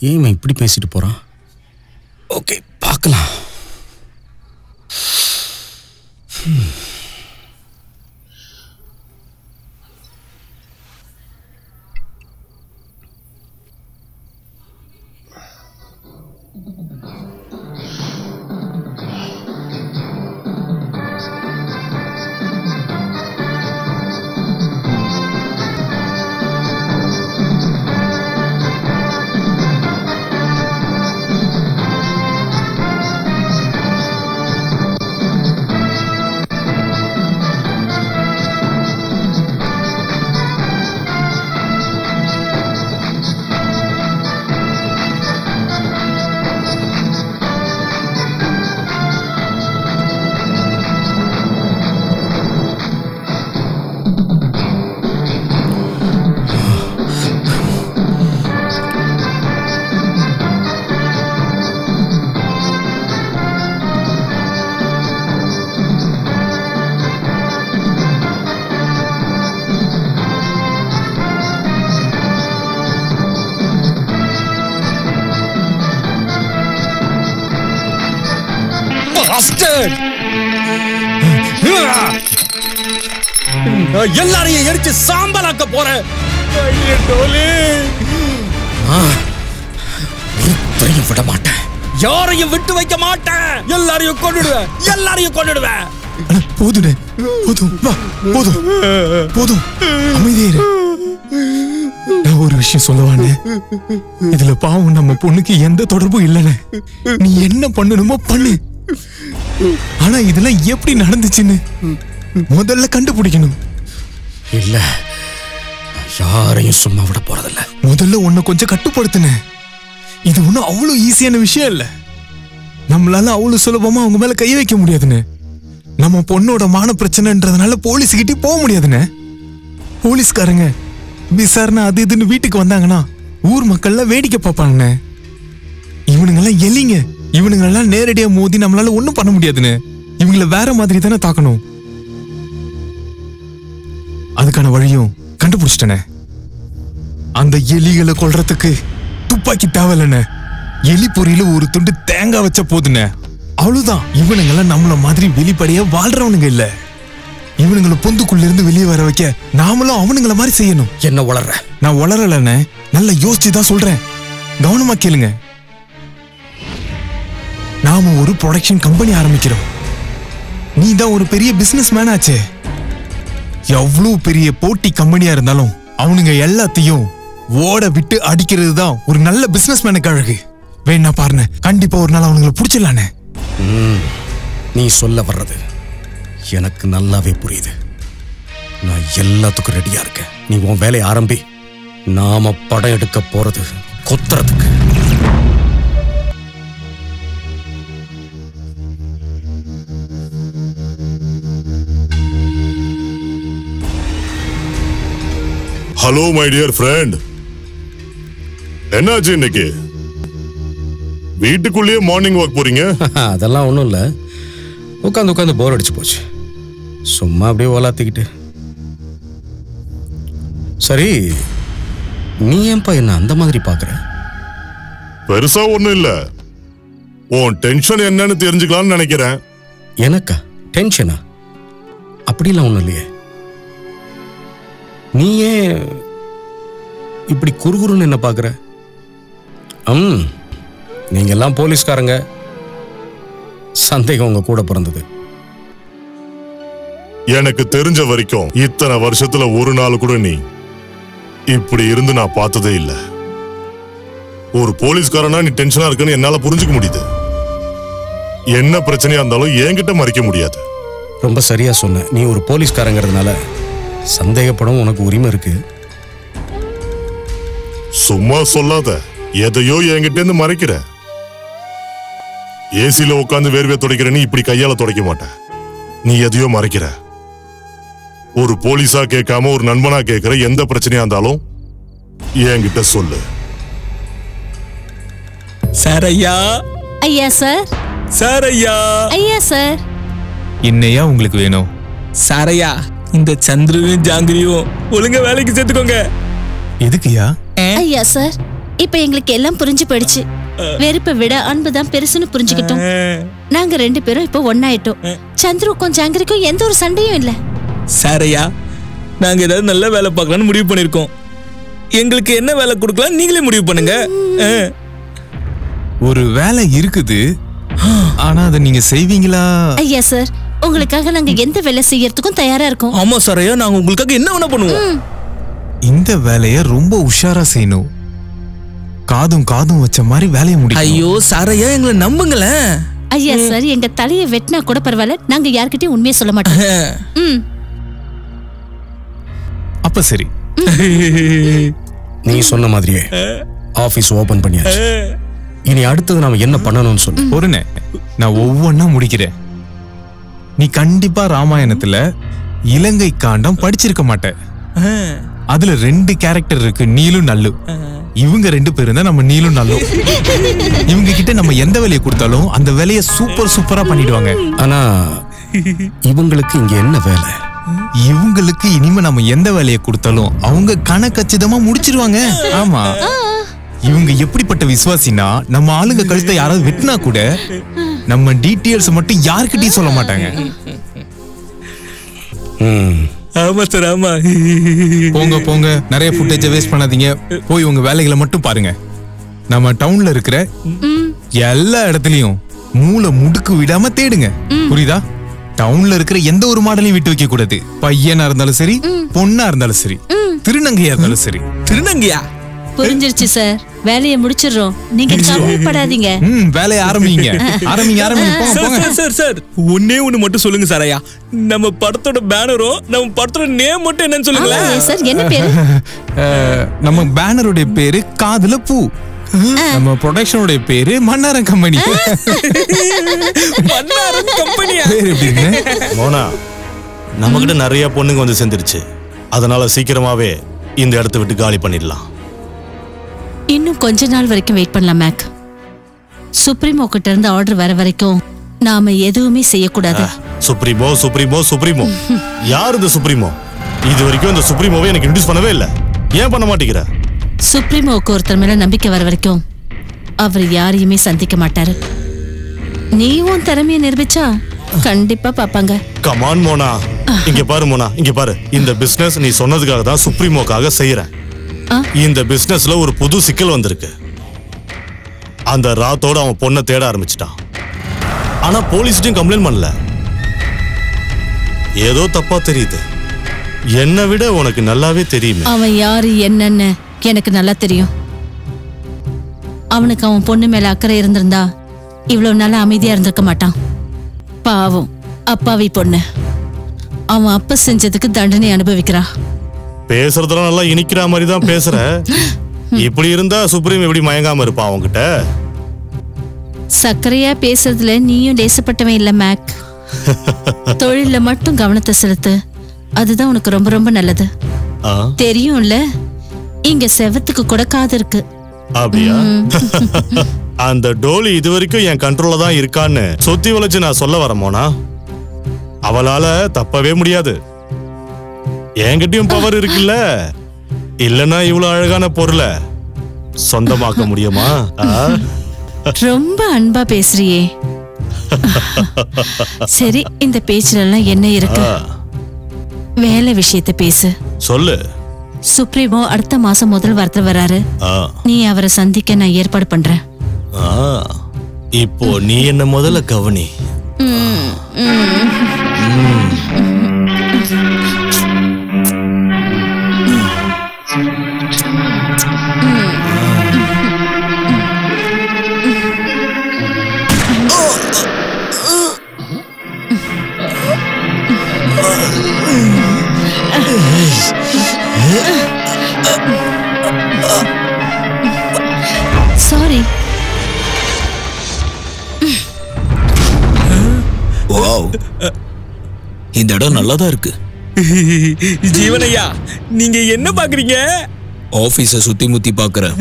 ஏன் இப்படி பேசிட்டு போறான்? ஓகே, பார்க்கலாம். எல்லாரையும் எரிச்சு சாம்பலாக்க போறேன். விட மாட்டேன், யாரையும் விட்டு வைக்க மாட்டேன். எல்லாரையும் கொன்னுடுவேன், எல்லாரையும் கொன்னுடுவேன். போதும் போதும் போதும், அமைதியே. நான் ஒரு விஷயம் சொல்லவானே, இதுல பாவம் நம்ம பொண்ணுக்கு எந்த தொடர்பும் இல்லைன்னு. நீ என்ன பண்ணணுமோ பண்ணு. ஆனா இதெல்லாம் எப்படி நடந்துச்சுன்னு முதல்ல கண்டுபிடிக்கணும். இல்ல, யாரையும் சும்மா விட போறதில்ல. முதல்ல உன்னை கொஞ்சம் கட்டுப்படுத்துன. இது ஒண்ணும் அவ்வளவு ஈஸியான விஷயம் இல்ல. நம்மளால அவ்வளவு சுலபமா அவங்க மேல கை வைக்க முடியாதுன்னு. நம்ம பொண்ணோட மான பிரச்சனைன்றதுனால போலீஸ்கிட்டே போக முடியாதுன்னு. போலீஸ்காரங்க விசாரணை அது இதுன்னு வீட்டுக்கு வந்தாங்கன்னா ஊர் மக்கள்லாம் வேடிக்கை பார்ப்பாங்கண்ணே. இவனுங்கெல்லாம் எலிங்க. இவனுங்கெல்லாம் நேரடியா மோதி நம்மளால ஒண்ணும் பண்ண முடியாதுன்னு. இவங்கள வேற மாதிரி தானே தாக்கணும். அதுக்கான வழியும் கண்டுபிடிச்சிட்டனே. அந்த எலிகளை கொல்றதுக்கு துப்பாக்கி தேவையில்லைன்னு. எலி பொறியில ஒரு துண்டு தேங்காய் வச்ச போதுன்னு. அவ்வளவுதான். இவனுங்கெல்லாம் நம்மள மாதிரி வெளிப்படையா வாழ்றவனுங்க இல்ல. இவனுங்களை பொந்துக்குள்ள இருந்து வெளியே வர வைக்க நாமளும் அவனுங்கள மாதிரி செய்யணும். என்ன வளர்ற? நான் வளரலன்னு நல்லா யோசிச்சுதான் சொல்றேன். கவனமா கேளுங்க. நாம ஒரு ப்ரொடக்ஷன் கம்பெனி ஆரம்பிக்கிறோம். நீ தான் ஒரு பெரிய பிசினஸ் மேன் ஆச்சே. எவ்வளவு பெரிய போட்டி கம்பெனியா இருந்தாலும் அவனுங்க எல்லாத்தையும் ஓட விட்டு அடிக்கிறது தான் ஒரு நல்ல பிசினஸ் மேனுக்கு அழகு. வேணா பாருங்க, கண்டிப்பா ஒரு நாள் அவனுங்களை பிடிச்சிடலானே. நீ சொல்ல வர்றது எனக்கு நல்லாவே புரியுது. நான் எல்லாத்துக்கும் ரெடியா இருக்கேன். நீ உன் வேலையை ஆரம்பி. நாம படம் எடுக்க போறது கொத்துறதுக்கு. ஹலோ மை டியர் ஃப்ரெண்ட், என்னாச்சு இன்னைக்கு? வீட்டுக்குள்ளேயே மார்னிங் வாக் போறீங்க? அதெல்லாம் ஒன்றும் இல்லை, உட்காந்து உட்காந்து போர் அடிச்சு போச்சு. சும்மா அப்படியே ஓலாத்திக்கிட்டு. சரி, நீ ஏன்பா என்ன அந்த மாதிரி பார்க்குற? பெருசா ஒன்றும் இல்லை. உன் டென்ஷன் என்னன்னு தெரிஞ்சுக்கலாம்னு நினைக்கிறேன். எனக்கா டென்ஷனா? அப்படிலாம் ஒன்றும் இல்லையே. நீ ஏன் இப்படி குறுகுறுன்னு என்ன பார்க்குற? நீங்க எல்லாம் போலீஸ்காரங்க, சந்தேகம் உங்க கூட பிறந்தது. எனக்கு தெரிஞ்ச வரைக்கும் இத்தனை வருஷத்துல ஒரு நாள் கூட நீ இப்படி இருந்து நான் பார்த்ததே இல்லை. ஒரு போலீஸ்காரனா நீ டென்ஷனா இருக்குன்னு என்னால புரிஞ்சுக்க முடியுது. என்ன பிரச்சனையா இருந்தாலும் என்கிட்ட மறைக்க முடியாது. ரொம்ப சரியா சொன்ன. நீ ஒரு போலீஸ்காரங்கிறதுனால சந்தேகப்படும் உனக்கு உரிமை இருக்கு. சும்மா சொல்லாத. எதையோ என்கிட்ட இருந்து மறைக்கிற. ஏசில உட்காந்து வேர்வை துடைக்கிற நீ இப்படி கையால துடைக்க மாட்ட. நீ எதையோ மறைக்கிற. ஒரு போலீஸா கேட்காம ஒரு நண்பனா கேட்கிற. எந்த பிரச்சனையா இருந்தாலும் என்கிட்ட சொல்லு. சார் ஐயா. ஐயா சார். சார் ஐயா. ஐயா சார். என்னையா உங்களுக்கு வேணும்? சார் ஐயா, இந்த சந்திரனையும் ஜாங்கிரியும் ஒழுங்கா வேலைக்கு சேர்த்துக்கோங்க. எதுக்குயா? ஐயா சார், இப்ப எங்களுக்கு எல்லாம் புரிஞ்சு போயிடுச்சு. வெறுப்பை விட அன்புதான் பெருசுன்னு புரிஞ்சுக்கிட்டோம். நாங்க 2 பேரும் இப்ப ஒன்னாயிட்டோம். சந்திருக்கும் ஜாங்கிரிக்கும் எந்த ஒரு சண்டையும் இல்ல. சார் ஐயா, நாங்க ஏதாவது நல்ல வேலை பார்க்கலாம்னு முடிவு பண்ணிருக்கோம். எங்களுக்கு என்ன வேலை கொடுக்கலாம் நீங்களே முடிவு பண்ணுங்க. ஒரு வேலை இருக்குது, ஆனா அதை நீங்க செய்வீங்களா? ஐயா சார், உங்களுக்காக நாங்க எந்த வேலை செய்யறதுக்கும் தயாரா இருக்கோம். ஆமா சார் ஐயா, நாங்க உங்களுக்காக என்ன வேணா பண்ணுவோம். இந்த வேலைய ரொம்ப உஷாரா செய்யணும். காதும் காதும் வச்ச மாதிரி வேலையை முடியும். ஐயோ சார் ஐயா, எங்களை நம்புங்களேன். ஐயா சார், எங்க தலையை வெட்டினா கூட பரவாயில்ல, நாங்க யார்கிட்டயும் உண்மையை சொல்ல மாட்டோம். அப்ப சரி. நீ சொன்ன மாதிரியே ஆபீஸ் ஓபன் பண்ணியாச்சு. இனி அடுத்தது நாம என்ன பண்ணணும்னு சொல்லு. பொறுனே, நான் ஒவ்வொன்னா முடிக்கிறேன். நீ கண்டிப்பா ராமாயணத்துல இலங்கை காண்டம் படிச்சிருக்க மாட்ட. அதுல 2 கேரக்டர் இருக்கு, நீலும் நல்லு. இவங்க 2 பேரும் தான் நம்ம நீலும் நல்லும். இவங்க கிட்ட நம்ம எந்த வேலையை கொடுத்தாலும் அந்த வேலையை சூப்பரா பண்ணிடுவாங்க. ஆனா இவங்களுக்கு இங்க என்ன வேலை? இவங்களுக்கு இனிமே நம்ம எந்த வேலையை கொடுத்தாலும் அவங்க கணக்கச்சிதமா முடிச்சிருவாங்க. ஆமா, இவங்க எப்படிப்பட்ட விசுவாசினா, நம்ம ஆளுங்க கழுத்தை யாராவது வெட்டினா கூட நம்ம டீடைல்ஸ் மட்டும் யார்கிட்டயும் சொல்ல மாட்டாங்க. ஆமா சார், ஆமா. போங்க போங்க, நிறைய ஃபுட்டேஜை வேஸ்ட் பண்ணாதீங்க. போய் உங்க வேலைகளை மட்டும் பாருங்க. நம்ம டவுன்ல இருக்கிற எல்லா இடத்துலயும் மூளை முடுக்கு விடாம தேடுங்க. புரியுதா? டவுன்ல இருக்கிற எந்த ஒரு மாடலையும் விட்டு வைக்க கூடாது. பையனா இருந்தாலும் சரி, பொண்ணா இருந்தாலும் சரி, திருநங்கையா இருந்தாலும் சரி. திருநங்கையா? புரிஞ்சிருச்சு சார், வேலையை முடிச்சிடுறோம், நீங்க கவலைப்படாதீங்க. வேலையை ஆரம்பிங்க. சார் சார், ஒன்னே ஒண்ணு மட்டும் சொல்லுங்க சார் ஐயா. நம்ம படத்தோட பேனரும் நம்ம படத்தோட நேம் மட்டும் என்னன்னு சொல்லுங்களேன். சார், என்ன பேரு? நம்ம பேனருடைய பேரு காதுல பூ. நம்ம ப்ரொடக்ஷனோட பேரு மன்னாரம் கம்பெனி. மன்னாரம் கம்பெனியா? மோனா, நம்மகிட்ட நிறைய பொண்ணுங்க வந்து சேர்ந்துருச்சு. அதனால சீக்கிரமாவே இந்த இடத்தை விட்டு காலி பண்ணிடலாம். இன்னும் கொஞ்ச நாள் வரைக்கும் வெயிட் பண்ணலாம் மேக். சுப்ரீமோ கிட்ட இருந்து ஆர்டர் வர வரைக்கும் நாம எதுவுமே செய்யக்கூடாது. சுப்ரீமோ சுப்ரீமோ சுப்ரீமோ யார் இந்த சுப்ரீமோ? இது வரைக்கும் இந்த சுப்ரீமோவை எனக்கு இன்ட்ரோடியூஸ் பண்ணவே இல்லை. ஏன் பண்ண மாட்டேங்கிற? சுப்ரீமோக்கு ஒருத்தர் மேல நம்பிக்கை வர வரைக்கும் அவர் யாரையுமே சந்திக்க மாட்டாரு. நீயும் திறமைய நிரூபிச்சா கண்டிப்பா பாப்பாங்க. கமான் மோனா, இங்க பாரு மோனா, இங்க பாரு. இந்த பிசினஸ் நீ சொன்னதுக்காக தான் சுப்ரீமோக்காக செய்யறேன். இந்த பிசினஸ்ல ஒரு புது சிக்கல் வந்திருக்கு. அந்த ராத்தோட அவன் பொண்ணை தேட ஆரம்பிச்சிட்டான். ஆனா போலீஸ்டையும் கம்ப்ளைண்ட் பண்ணல. ஏதோ தப்பா தெரியுது. என்னை விட உனக்கு நல்லாவே தெரியுமே. அவன் யாரு என்னன்னு எனக்கு நல்லா தெரியும். அவனுக்கு அவன் பொண்ணு மேல அக்கறை இருந்திருந்தா இவ்வளவு நாளா அமைதியா இருந்திருக்க மாட்டான். பாவம் அப்பாவி பொண்ணு. அவன் அப்ப செஞ்சதுக்கு தண்டனை அனுபவிக்கிறா. பேசுறதெல்லாம் நல்லா இனிக்கிற மாதிரி தான் பேசுற. இப்படி இருந்தா சுப்ரீம் எப்படி மயங்காம இருப்பான் அவன்கிட்ட? சக்கரையா பேசுறதுல நீயும் லேசப்பட்டவன் இல்ல மேக். தொழில மட்டும் கவனத்தை செலுத்து, அதுதான் உனக்கு ரொம்ப ரொம்ப நல்லது. தெரியும்ல, இங்க செவத்துக்கு கூட காது இருக்கு. அப்படியா? அந்த டோலி இது வரைக்கும் என் கண்ட்ரோல்ல தான் இருக்கான்னு சொத்தி வளைச்சு நான் சொல்ல வரமோனா, அவளால தப்பவே முடியாது. என்கிட்டயும் பவர் இருக்குல்ல. இல்லன்னா இவ்வளவு அழகான பொருளை சொந்தமாக்க முடியுமா? ரொம்ப அன்பா பேசுறியே. சரி, இந்த பேச்சுல எல்லாம் என்ன இருக்கு? வேலை விஷயத்தை பேசு. சொல்லு. சுப்ரீமோ அடுத்த மாசம் முதல் வாரத்துல வராரு. நீ அவரை சந்திக்க நான் ஏற்பாடு பண்றேன். இப்போ நீ என்ன முதல்ல கவனி. சாரி. வாவ், இந்த இடம் நல்லாதான் இருக்கு. ஜீவனையா, நீங்க என்ன பாக்குறீங்க? ஆபீஸ சுத்தி முத்தி பாக்குறேன்.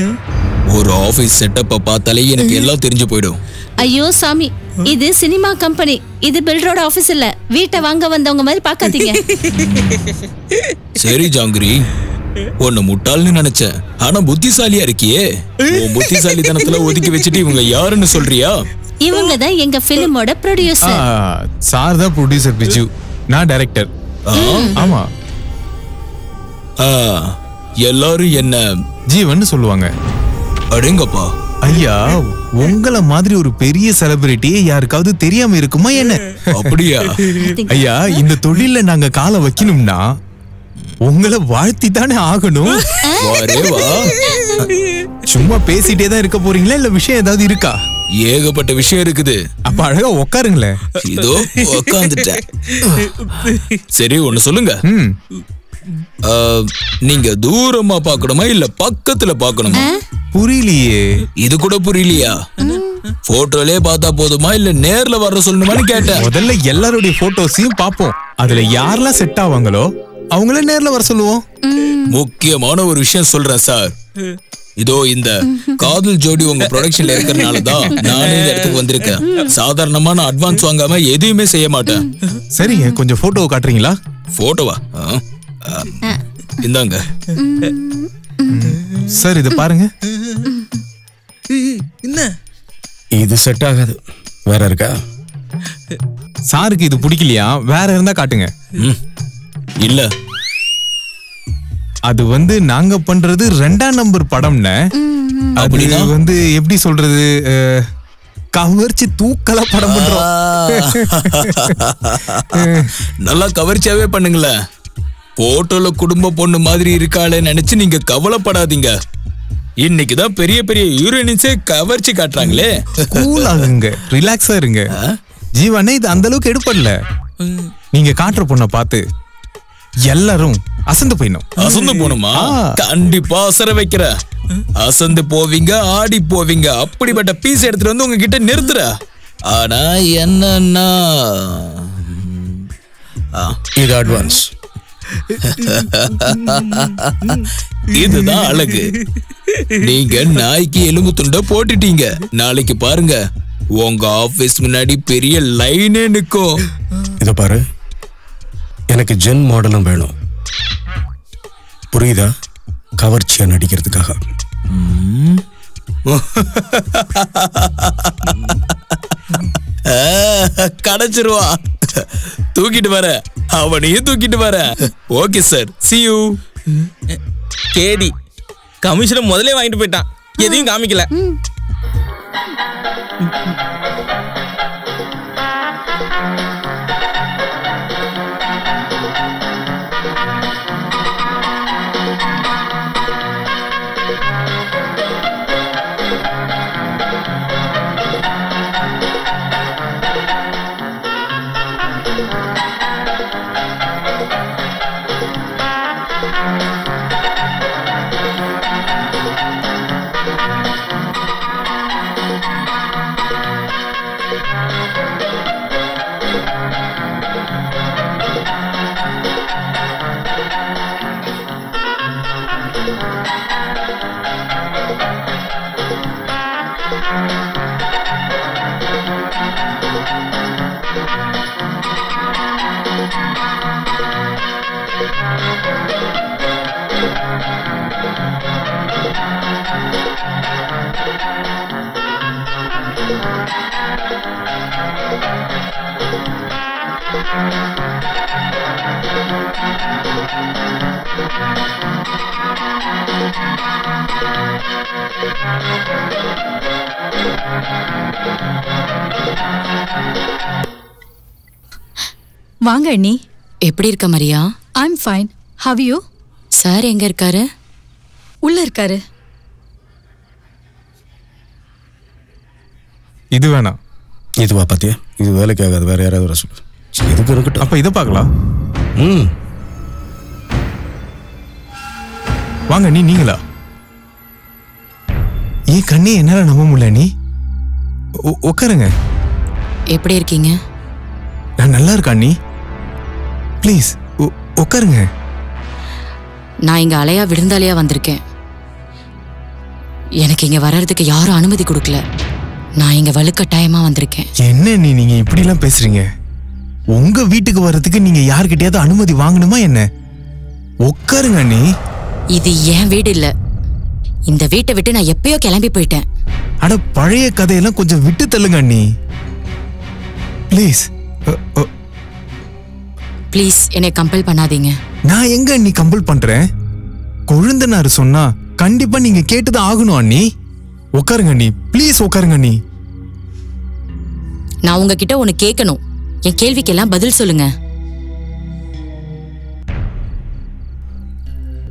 ஒரு ஆபீஸ் செட்டப்ப பார்த்தாலே எனக்கு எல்லாம் தெரிஞ்சு போயிடும். ஐயோ சாமி, இது சினிமா கம்பெனி. இது பில்டரோட ஆபீஸ் இல்ல. வீட்டை வாங்க வந்தவங்க மாதிரி பாக்காதீங்க. சரி ஜாங்கிரி, உன்னை முட்டாள்னு நினைச்சேன். ஆனா புத்திசாலியா இருக்கியே. உன் புத்திசாலித்தனத்துல ஒதுக்கி வச்சுட்டு இவங்க யாருன்னு சொல்றியா? இவங்க தான் எங்க பிலிமோட ப்ரொடியூசர். சார் தான் ப்ரொடியூசர் பிஜு, நான் டைரக்டர். ஆமா. எல்லாரும் என்ன ஜீவன் சொல்லுவாங்க. அடேங்கப்பா. ஐயா, உங்களை மாதிரி ஒரு பெரிய செலிபிரிட்டி யாருக்காவது தெரியாம இருக்குமா என்ன? அப்படியா? ஐயா, இந்த தொழில நாங்க காலை வைக்கணும்னா உங்களை வாழ்த்தி தானே ஆகணும். சும்மா பேசிட்டே தான் இருக்க போறீங்களா, இல்ல விஷயம் ஏதாவது இருக்கா? ஏகப்பட்ட விஷயம் இருக்குது. அப்ப அழகா உட்காருங்களேன். இதோ உட்காந்துட்டேன். சரி, ஒண்ணு சொல்லுங்க. நீங்க தூரமா பாக்கணுமா இல்ல பக்கத்துல பாக்கணுமா? புரியலையே. இது கூட புரியலையா? போட்டோலே பார்த்தா போதுமா இல்ல நேர்ல வர சொல்லணுமான்னு கேட்டேன். முதல்ல எல்லாருடைய போட்டோஸையும் பாப்போம். அதுல யாரெல்லாம் செட் ஆவாங்களோ அவங்கள நேர்ல வர சொல்லுவோம். முக்கியமான ஒரு விஷயம் சொல்றேன் சார். இதோ இந்த காதல் ஜோடி உங்க ப்ரொடக்ஷன்ல இருக்கறனால தான் நானே இந்த இடத்துக்கு வந்திருக்கேன். சாதாரணமா நான் அட்வான்ஸ் வாங்காம எதுவுமே செய்ய மாட்டேன். சரிங்க, கொஞ்சம் போட்டோ காட்டுறீங்களா? போட்டோவா? இந்தாங்க சார், இத பாருங்க. என்ன இது செட் ஆகாது. வேற இருக்கா? சாருக்கு இது பிடிக்கலையா? வேற இருந்தா காட்டுங்க. இல்ல, அது வந்து நாங்க பண்றது 2ஆம் நம்பர் படம்னு. அது வந்து எப்படி சொல்றது, கவர்ச்சி தூக்கலா படம் பண்றோம். நல்லா கவர்ச்சியாவே பண்ணுங்களேன். போட்டோல குடும்ப பொண்ணு மாதிரி இருக்காளே நினைச்சு நீங்க கவலைப்படாதீங்க. இன்னைக்குதான் பெரிய பெரிய ஹீரோயின்ஸே கவர்ச்சி காட்டுறாங்களே. கூல் ஆகுங்க, ரிலாக்ஸா இருங்க. ஜீவனே இது அந்த அளவுக்கு எடுப்படல. நீங்க காட்டுற பொண்ணை பார்த்து எல்லாரும் அசந்து போயிடும். அசந்து போணுமா? கண்டிப்பா அசர வைக்கிற. அசந்து போவீங்க, ஆடி போவீங்க. அப்படிப்பட்ட பீஸ் எடுத்துட்டு வந்து உங்ககிட்ட நிறுத்துற. ஆனா என்னன்னா இது அட்வான்ஸ். இதுதான் அழகு. நீங்க நாய்க்கு எலும்பு துண்டை போட்டுட்டீங்க. நாளைக்கு பாருங்க உங்க ஆபீஸ் முன்னாடி பெரிய லைனே நிக்கும். இத பாரு, எனக்கு ஜென் மாடலும் வேணும். புரியுதா? கவர்ச்சியா நடிக்கிறதுக்காக. கிடைச்சிருவா. தூக்கிட்டு வர, அவனையும் தூக்கிட்டு வர. Okay sir, see you. கேடி கமிஷனை முதல்ல வாங்கிட்டு போயிட்டான், எதையும் காமிக்கல. வாங்க அண்ணி. எப்படி இருக்க Maria? I'm fine. How you? Sir எங்க இருக்காரு? உள்ள இருக்காரு. இது வேணாம். இதுவா பாத்தியா? இது வேலைக்கு ஆகாது, வேற யாராவது வர சொல்லு. இதுக்கு இருக்கட்டும். அப்ப இதை பார்க்கலாம். வாங்க நீங்களா? ஏன் கண்ணே என்னால நம்ப முடியல. நீ உட்காருங்க. எப்படி இருக்கீங்க? நான் நல்லா இருக்கேன். நீ ப்ளீஸ் உட்காருங்க. நான் இங்க அலையா விருந்தாளியா வந்திருக்கேன். எனக்கு இங்க வர்றதுக்கு யாரும் அனுமதி கொடுக்கல. நான் இங்க வலுக்கட்டாயமா வந்திருக்கேன். என்ன நீங்க இப்படி எல்லாம் பேசுறீங்க? உங்க வீட்டுக்கு வர்றதுக்கு நீங்க யார்கிட்டயாவது அனுமதி வாங்கணுமா என்ன? உட்காருங்க. நீ இது என் வீடு இல்ல. இந்த வீட்டை விட்டு நான் எப்பயோ கிளம்பி போயிட்டேன். அட பழைய கதையெல்லாம் கொஞ்சம் விட்டு தள்ளுங்க. நீ ப்ளீஸ் ப்ளீஸ் என்னை கம்பல் பண்ணாதீங்க. நான் எங்க நீ கம்பல் பண்றேன்? கொழுந்தனாரு சொன்னா கண்டிப்பா நீங்க கேட்டுதான் ஆகணும். அண்ணி உட்காருங்க. நீ ப்ளீஸ் உட்காருங்க. நீ நான் உங்ககிட்ட ஒன்னு கேட்கணும். என் கேள்விக்கெல்லாம் பதில் சொல்லுங்க.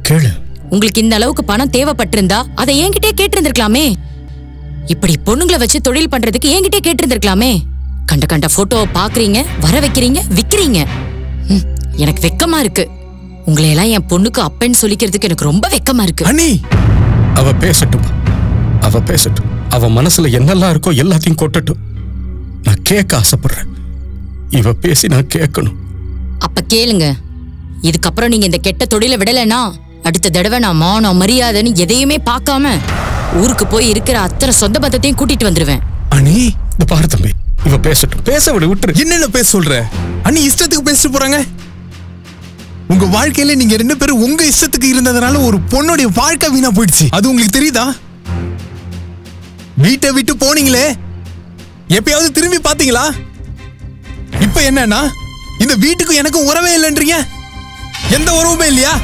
கேளு. உங்களுக்கு இந்த அளவுக்கு பணம் தேவைப்பட்டிருந்தா அதை என்கிட்டே கேட்டிருந்திருக்கலாமே. இப்படி பொண்ணுங்களை வச்சு தொழில் பண்றதுக்கு என்கிட்டே கேட்டிருந்திருக்கலாமே. கண்ட கண்ட போட்டோவை பாக்குறீங்க, வர வைக்கிறீங்க, விக்கிறீங்க. எனக்கு வெக்கமா இருக்கு. உங்களை எல்லாம் என் பொண்ணுக்கு அப்பன்னு சொல்லிக்கிறதுக்கு எனக்கு ரொம்ப வெக்கமா இருக்கு. அண்ணி அவ பேசட்டும். அவ பேசட்டும். அவ மனசுல என்னெல்லாம் இருக்கோ எல்லாத்தையும் கொட்டட்டும். நான் கேட்க ஆசைப்படுறேன். இவ பேசி நான் கேட்கணும். அப்ப கேளுங்க. இதுக்கப்புறம் நீங்க இந்த கெட்ட தொழிலை விடலைன்னா அடுத்த தடவை நான் மானம் மரியாதைன்னு எதையுமே பார்க்காம ஊருக்கு போய் இருக்கிற அத்தனை சொந்த பந்தத்தையும் கூட்டிட்டு வந்துருவேன். அண்ணி இந்த பாரு தம்பி, இவ பேசட்டும். பேச விட்டு. என்னென்ன பேச சொல்ற? அண்ணி இஷ்டத்துக்கு பேசிட்டு போறாங்க. உங்க வாழ்க்கையில நீங்க 2 பேரும் உங்க இஷ்டத்துக்கு இருந்ததுனால ஒரு பொண்ணுடைய வாழ்க்கை வீணா போயிடுச்சு. அது உங்களுக்கு தெரியுதா? வீட்டை விட்டு போனீங்களே, எப்பயாவது திரும்பி பாத்தீங்களா? இப்ப என்னன்னா இந்த வீட்டுக்கும் எனக்கும் உறவே இல்லைன்றீங்க. எந்த உறவுமே இல்லையா?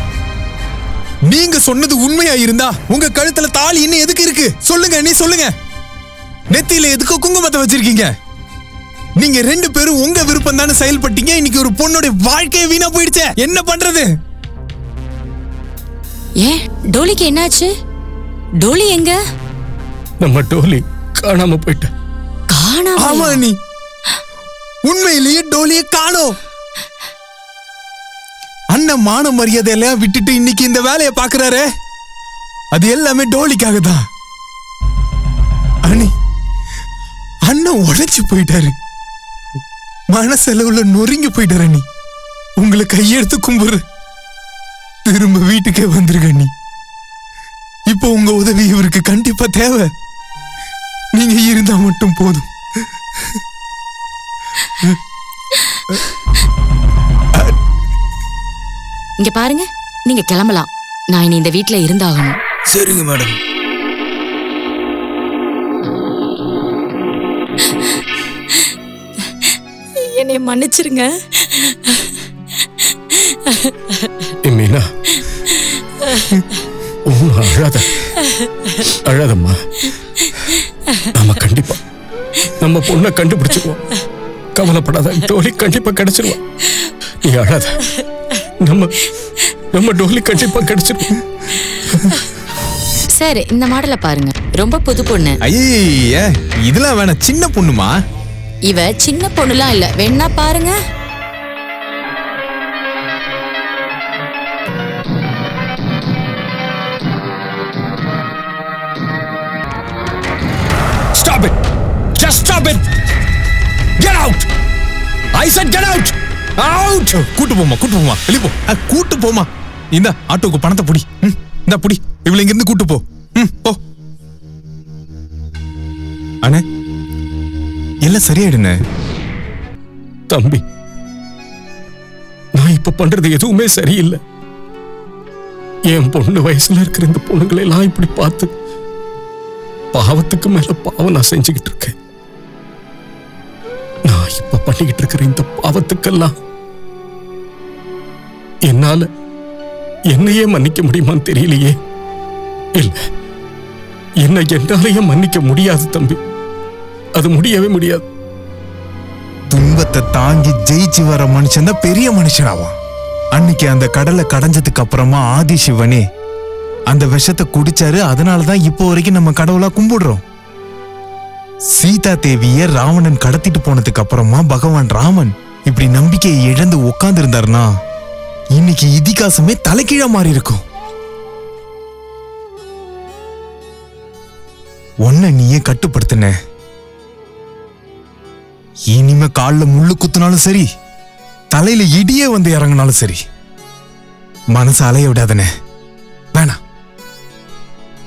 நீங்க சொன்னது உண்மையா இருந்தா உங்க கழுத்துல தாலி இன்னும் எதுக்கு இருக்கு? சொல்லுங்க. நீ சொல்லுங்க. நெத்தியில எதுக்கு குங்குமத்தை வச்சிருக்கீங்க? நீங்க 2 பேரும் உங்க விருப்பம் தானே செயல்பட்டீங்க. இன்னைக்கு ஒரு பொண்ணோட வாழ்க்கையை வீணா போயிடுச்சே. என்ன பண்றது? ஏன் டோலிக்கு என்னாச்சு? டோலி எங்க? நம்ம டோலி காணாம போயிட்ட. காணாம? ஆமா நீ உண்மையிலேயே டோலியை காணோம். அண்ணன் மான மரியாதையெல்லாம் விட்டுட்டு இன்னைக்கு இந்த வேலையை பாக்குறாரு. அது எல்லாமே டோலிக்காக தான். அண்ணன் உடைச்சு போயிட்டாரு. மனசெலவுல நொறுங்கி போயிட்டாரு. நீ உங்களை கையெடுத்து கும்புற. திரும்ப வீட்டுக்கே வந்துருக்க. நீ இப்போ உங்க உதவி இவருக்கு கண்டிப்பா தேவை. நீங்க இருந்தா மட்டும் போதும். இங்க பாருங்க, நீங்க கிளம்பலாம். நான் இனி இந்த வீட்டுல இருந்தாகணும். சரிங்க மேடம். என்னை மன்னிச்சிருங்க. மீனா அழாத. அழாதம்மா. நாம கண்டிப்பா நம்ம பொண்ணை கண்டுபிடிச்சிருவோம். கவலைப்படாத. டோலி கண்டிப்பா கிடைச்சிருவா. நீ அழாத. நம்ம டோலி கண்டிப்பா கிடைச்சிருவோம். சரி, இந்த மாடலை பாருங்க. ரொம்ப புது பொண்ணு. ஐய இதெல்லாம் வேணாம். சின்ன பொண்ணுமா. இவ சின்ன பொண்ணுலாம் இல்ல. வேணா பாருங்க. Stop it! Just stop it! Get out! I said get out! Out! கூட்டு போமா. வெளிய போ. கூட்டு போமா. இந்த ஆட்டோக்கு பணத்தை புடி. இந்த புடி. இவளை இங்க இருந்து கூட்டு போ. போ. அண்ணே எல்லாம் சரியாயிடுனே. தம்பி, நான் இப்ப பண்றது எதுவுமே சரியில்லை. என் பொண்ணு வயசுல இருக்கிற இந்த பொண்ணுங்களை எல்லாம் இப்படி பார்த்து பாவத்துக்கு மேல பாவம் நான் செஞ்சுக்கிட்டு இருக்கேன். நான் இப்ப பண்ணிக்கிட்டு இருக்கிற இந்த பாவத்துக்கெல்லாம் என்னால என்னையே மன்னிக்க முடியுமான்னு தெரியலையே. இல்ல, என்னை என்னாலேயே மன்னிக்க முடியாது தம்பி. அது முடியவே முடியாது. துன்பத்தை தாங்கி ஜெயிச்சு வர மனுஷன் தான் பெரிய மனுஷனாவான். அன்னைக்கு அந்த கடலை கடைஞ்சதுக்கு அப்புறமா ஆதிசிவனே அந்த விஷத்தை குடிச்சாரு. அதனாலதான் இப்போ வரைக்கும் நம்ம கடவுளா கும்பிடுறோம். சீதா தேவிய ராவணன் கடத்திட்டு போனதுக்கு அப்புறமா பகவான் ராமன் இப்படி நம்பிக்கையை இழந்து உட்கார்ந்து இருந்தாருன்னா இன்னைக்கு இதிகாசமே தலைகீழா மாறி இருக்கும். ஒன்ன நீயே கட்டுப்படுத்தின. இனிமே காலில் முள்ளு குத்துனாலும் சரி, தலையில இடியே வந்து இறங்கினாலும் சரி, மனசு அலைய விடாதனே. வேணாம்,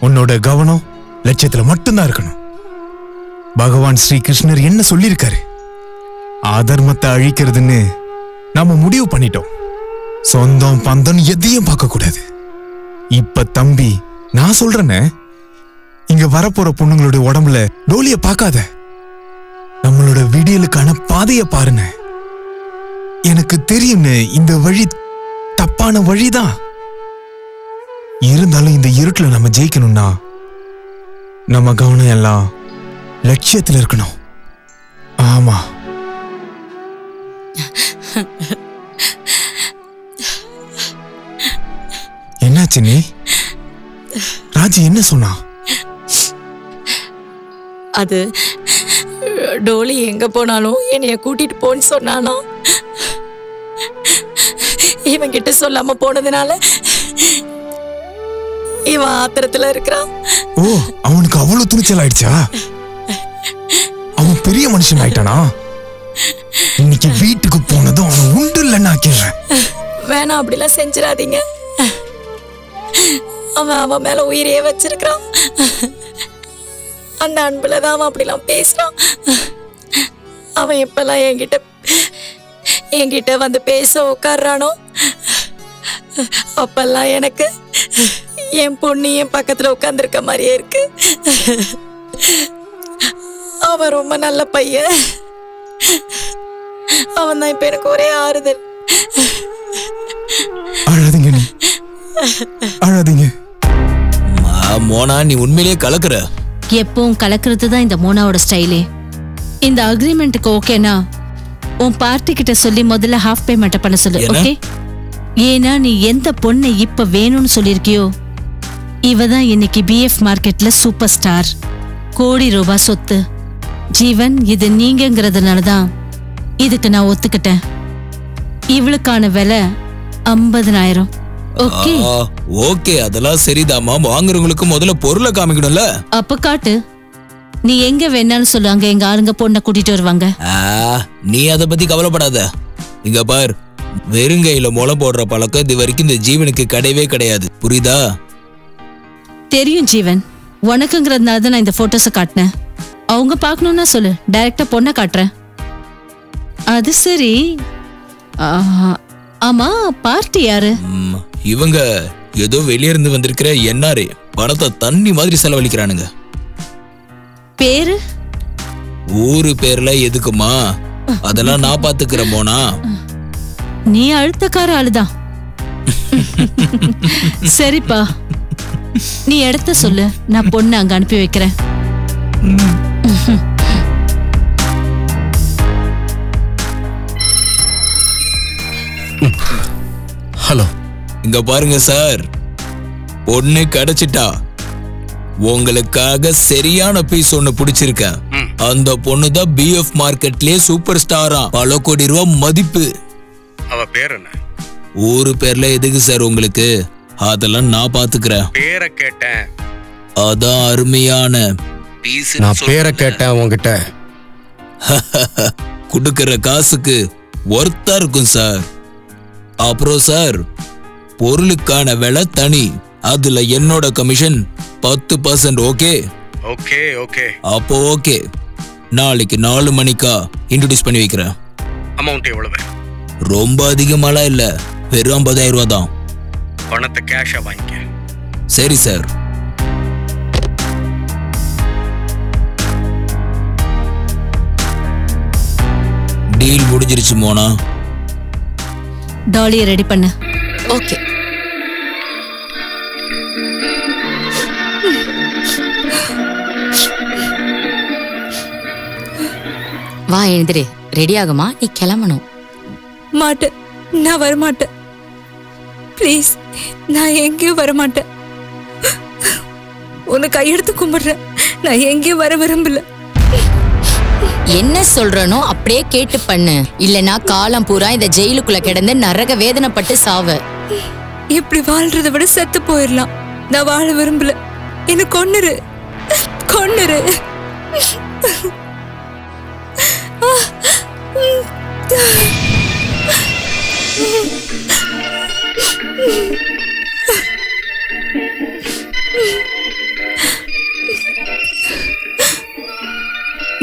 உன்னோட கவனம் லட்சியத்துல மட்டும்தான் இருக்கணும். பகவான் ஸ்ரீ கிருஷ்ணர் என்ன சொல்லியிருக்காரு? அதர்மத்தை அழிக்கிறதுன்னு நாம முடிவு பண்ணிட்டோம். சொந்தம் பந்தம் எதையும் பார்க்க கூடாது. இப்ப தம்பி நான் சொல்றேன்னு, இங்க வரப்போற பொண்ணுங்களுடைய உடம்புல டோலிய பார்க்காத. நம்மளோட விடியலுக்கான பாதைய பாருங்க. எனக்கு தெரியும்னு இந்த வழி தப்பான வழிதான். இருந்தாலும் இந்த இருட்டுல நம்ம ஜெயிக்கணும்னா நம்ம கவனம் எல்லாம் லட்சியத்துல இருக்கணும். ஆமா. என்னாச்சு நீ? ராஜி என்ன சொன்னா? அது டோலி எங்க போனாலும் என்னைய கூட்டிட்டு போன்னு சொன்னானா. இவன் கிட்ட சொல்லாம போனதுனால இவன் ஆத்திரத்துல இருக்கிறான். ஓ, அவனுக்கு அவ்வளவு துணிச்சல் ஆயிடுச்சா? அவன் பெரிய மனுஷன் ஆயிட்டானா? இன்னைக்கு வீட்டுக்கு போனதும் அவன் உண்டு இல்லைன்னு ஆக்கிடுறேன். வேணாம், அப்படிலாம் செஞ்சிடாதீங்க. அவன் மேல உயிரையே வச்சிருக்கான். அந்த அன்புலதான் அவன் அப்படிலாம் பேசுறான். அவன் எப்பெல்லாம் என்கிட்ட வந்து பேச உட்கார்றானோ அப்பெல்லாம் எனக்கு என் பொண்ணு என் பக்கத்துல உட்கார்ந்துருக்க மாதிரியே இருக்கு. அவன் ரொம்ப நல்ல பையன். அவன் தான் இப்ப எனக்கு ஒரே ஆறுதல். அழாதீங்க, அழாதீங்க. மோனா, நீ உண்மையிலேயே கலக்குற. எப்பவும் கலக்கிறது தான் இந்த மோனாவோட ஸ்டைலே. இந்த அக்ரிமெண்ட்டுக்கு ஓகேனா உன் பார்ட்டி கிட்ட சொல்லி முதல்ல ஹாஃப் பேமெண்ட் பண்ண சொல்லு. ஓகே? ஏன்னா நீ எந்த பொண்ணை இப்ப வேணும்னு சொல்லிருக்கியோ இவதான் இன்னைக்கு பிஎஃப் மார்க்கெட்ல சூப்பர் ஸ்டார், கோடி ரூபாய் சொத்து. ஜீவன், இது நீங்கிறதுனாலதான் இதுக்கு நான் ஒத்துக்கிட்டேன். இவளுக்கான விலை 50,000. ஓகே? ஓகே, அதெல்லாம் சரிதாமா. வாங்குறவங்களுக்கு முதல்ல பொருளை காமிக்கணும்ல. அப்ப காட்டு. நீ எங்க வேணாலும் சொல்லு, அங்க எங்க ஆளுங்க பொண்ணை கூட்டிட்டு வருவாங்க. நீ அத பத்தி கவலைப்படாத. இங்க பார், வெறுங்கையில முளை போடுற பழக்கம் இது வரைக்கும் இந்த ஜீவனுக்கு கிடையவே கிடையாது. புரியுதா? தெரியும் ஜீவன், உனக்குங்கிறதுனால தான் நான் இந்த போட்டோஸை காட்டினேன். அவங்க பார்க்கணும்னா சொல்லு, டைரக்டா பொண்ணை காட்டுறேன். அது சரி, ஆமா, பார்ட்டி யாரு? இவங்க ஏதோ வெளியிருந்து வந்திருக்கிற என்ஆர்ஏ. பணத்தை தண்ணி மாதிரி செலவழிக்கிறானுங்க. பேரு? ஊரு பேர்ல எதுக்குமா? அதெல்லாம் நான் பாத்துக்கிறேன் மோனா. நீ அழுத்தக்கார ஆளுதான். சரிப்பா, நீ இடத்த சொல்லு, நான் பொண்ணு அங்க அனுப்பி வைக்கிறேன். ஹலோ, இங்க பாருங்க சார், பொண்ணு கிடைச்சிட்டா. உங்களுக்காக சரியான பீஸ் ஒண்ணு பிடிச்சிருக்க. அந்த பொண்ணு தான் பிஎஃப் மார்க்கெட்லயே சூப்பர் ஸ்டாரா, பல கோடி ரூபாய் மதிப்பு. அவ பேர் என்ன? ஊரு பேர்ல எதுக்கு சார் உங்களுக்கு? அதெல்லாம் நான் பாத்துக்கிறேன். பேரை கேட்டேன். அதான் அருமையான பீஸ். நான் பேரை கேட்டேன் உங்ககிட்ட. குடுக்கிற காசுக்கு ஒர்த்தா இருக்கும் சார். அப்புறம் சார், பொருளுக்கான விலை தனி, அதுல என்னோட கமிஷன் 10%. ஓகே? Okay okay. அப்போ ஓகே, நாளைக்கு 4 மணிக்கா இன்ட்ரோடியூஸ் பண்ணி வைக்கிறேன். அமௌண்ட் எவ்வளவு? ரொம்ப அதிகமாலாம் இல்ல, வெறும் 50,000 ரூபா தான். பணத்தை கேஷா வாங்கிக்க. சரி சார். டீல் முடிஞ்சிருச்சு மோனா. டாலியை ரெடி பண்ணு. ஓகே. வா எழுந்திரு. ரெடி ஆகுமா? நீ கிளம்பணும். மாட்டேன், நான் வரமாட்டேன். ப்ளீஸ், நான் எங்கேயும் வரமாட்டேன். உன்னை கையெடுத்து கும்பிடுறேன். நான் எங்கேயும் வர விரும்பல. என்ன சொல்றனோ அப்படியே கேட்டு பண்ணு. இல்லனா காலம் பூரா இந்த ஜெயிலுக்குள்ள கிடந்து நரக வேதனைப்பட்டு சாவ. இப்படி வாழ்றதை விட செத்து போயிடலாம். நான் வாழ விரும்பல. என்ன கொன்னுரு, கொன்னுரு.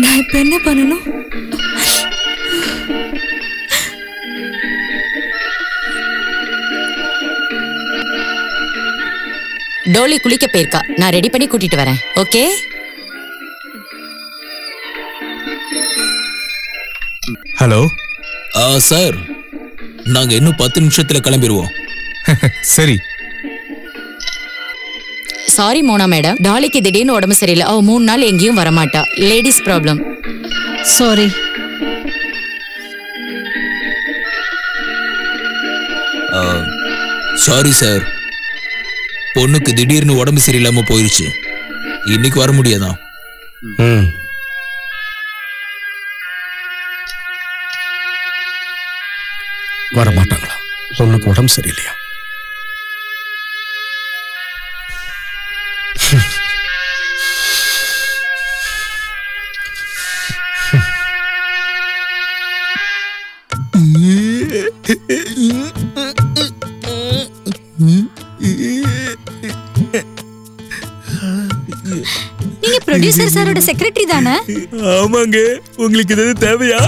நான் இப்ப என்ன பண்ணணும்? டோலி குளிக்க போயிருக்கா. நான் ரெடி பண்ணி கூட்டிட்டு வரேன். ஓகே? ஹலோ சார், நாங்க இன்னும் 10 நிமிஷத்துல கிளம்பிடுவோம். சரி. சாரி மோனா மேடம், டாலிக்கு திடீர்னு உடம்பு சரியில்லை. அவ 3 நாள் எங்கேயும் வரமாட்டா. Ladies problem. Sorry. Sorry sir, பொண்ணுக்கு திடீர்னு உடம்பு சரியில்லாம போயிருச்சு. இன்னைக்கு வர முடியாதான். வர மாட்டாங்களா? பொண்ணுக்கு உடம்பு சரியில்லையா? நீங்க ப்ரொடியூசர் சாரோட செக்ரட்டரி தானே? ஆமாங்க. உங்களுக்கு ஏதாவது தேவையா?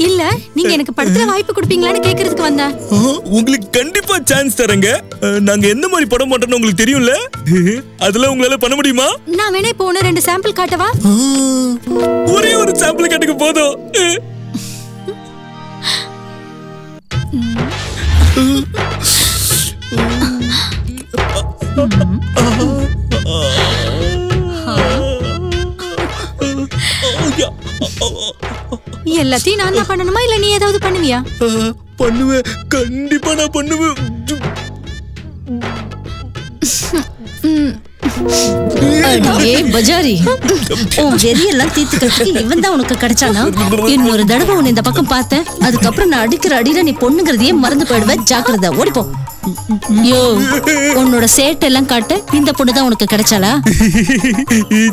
இல்ல, நீங்க எனக்கு படத்துல வாய்ப்பு கொடுப்பீங்களான்னு கேக்குறதுக்கு வந்தேன். உங்களுக்கு கண்டிப்பா சான்ஸ் தரேங்க. நாங்க எந்த மாதிரி படம் பண்றோம்னு உங்களுக்கு தெரியும்ல. அதெல்லாம் உங்களால பண்ண முடியுமா? நான் வேணே போன 2 சாம்பிள் காட்டவா? ஒரே ஒரு சாம்பிள் காட்டுங்க போதும். எல்லாத்தையும் நான் தான் பண்ணணுமா இல்ல நீ ஏதாவது பண்ணுவியா? பண்ணுவேன், கண்டிப்பா நான் பண்ணுவேன். பஜாரி, உன் வெறியெல்லாம் தீர்த்துக்கிறதுக்கு இவன் தான் உனக்கு கிடைச்சானா? இன்னொரு தடவை உன்னை இந்த பக்கம் பார்த்தேன், அதுக்கப்புறம் நான் அடிக்கிற அடியில நீ பொண்ணுங்கிறதையே மறந்து போயிடுவேன். ஜாக்கிரதை, ஓடிப்போ. யோ, உன்னோட சேட்டெல்லாம் காட்ட இந்த பொண்ணுதான் உனக்கு கிடைச்சாளா?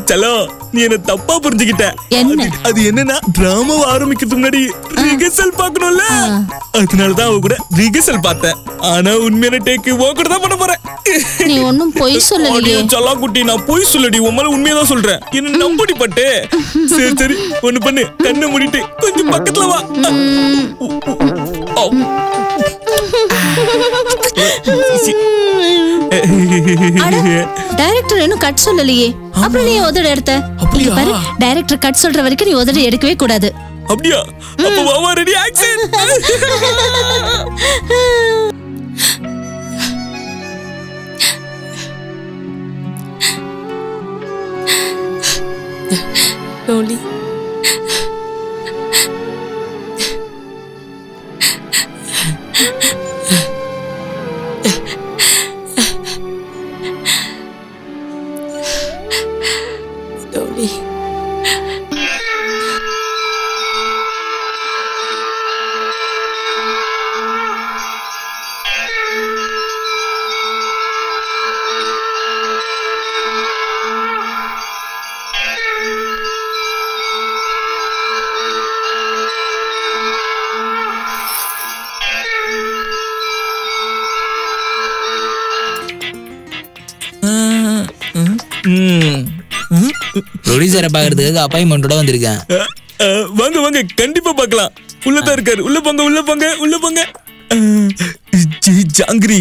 சலோ, நீ என்ன தப்பா புரிஞ்சுக்கிட்ட. என்ன? அது என்னன்னா, டிராமாவை ஆரம்பிக்கிறதுக்கு முன்னாடி ரிஹர்சல் பார்க்கணும்ல. அதனாலதான் அவ கூட ரிஹர்சல் பார்த்தேன். ஆனா உண்மையான டேக்கு ஓ கூட தான் பண்ண போறேன். நீ ஒன்னும் பொய் சொல்லலையே. சலா குட்டி, நான் பொய் சொல்லடி. உன் மேல உண்மையதான் சொல்றேன். என்ன நம்படி பட்டு. சரி சரி, ஒண்ணு பண்ணு. கண்ணை மூடிட்டு கொஞ்சம் பக்கத்துல வா. டைரக்டர் இன்னும் கட் சொல்லலையே, அப்புறம் நீ உதட எடுத்த. இங்க பாரு, டைரக்டர் கட் சொல்ற வரைக்கும் நீ உதட எடுக்கவே கூடாது. அப்படியா? அப்ப வாவா, ரெடி, ஆக்சன். டோலி, டோலி, ப்ரொடியூசரை பாக்குறதுக்கு அப்பாயின்மெண்டோட வந்திருக்கேன். வாங்க வாங்க, கண்டிப்பா பார்க்கலாம். உள்ளதான் இருக்காரு. உள்ள போங்க, உள்ள போங்க, உள்ள போங்க. ஜாங்கிரி,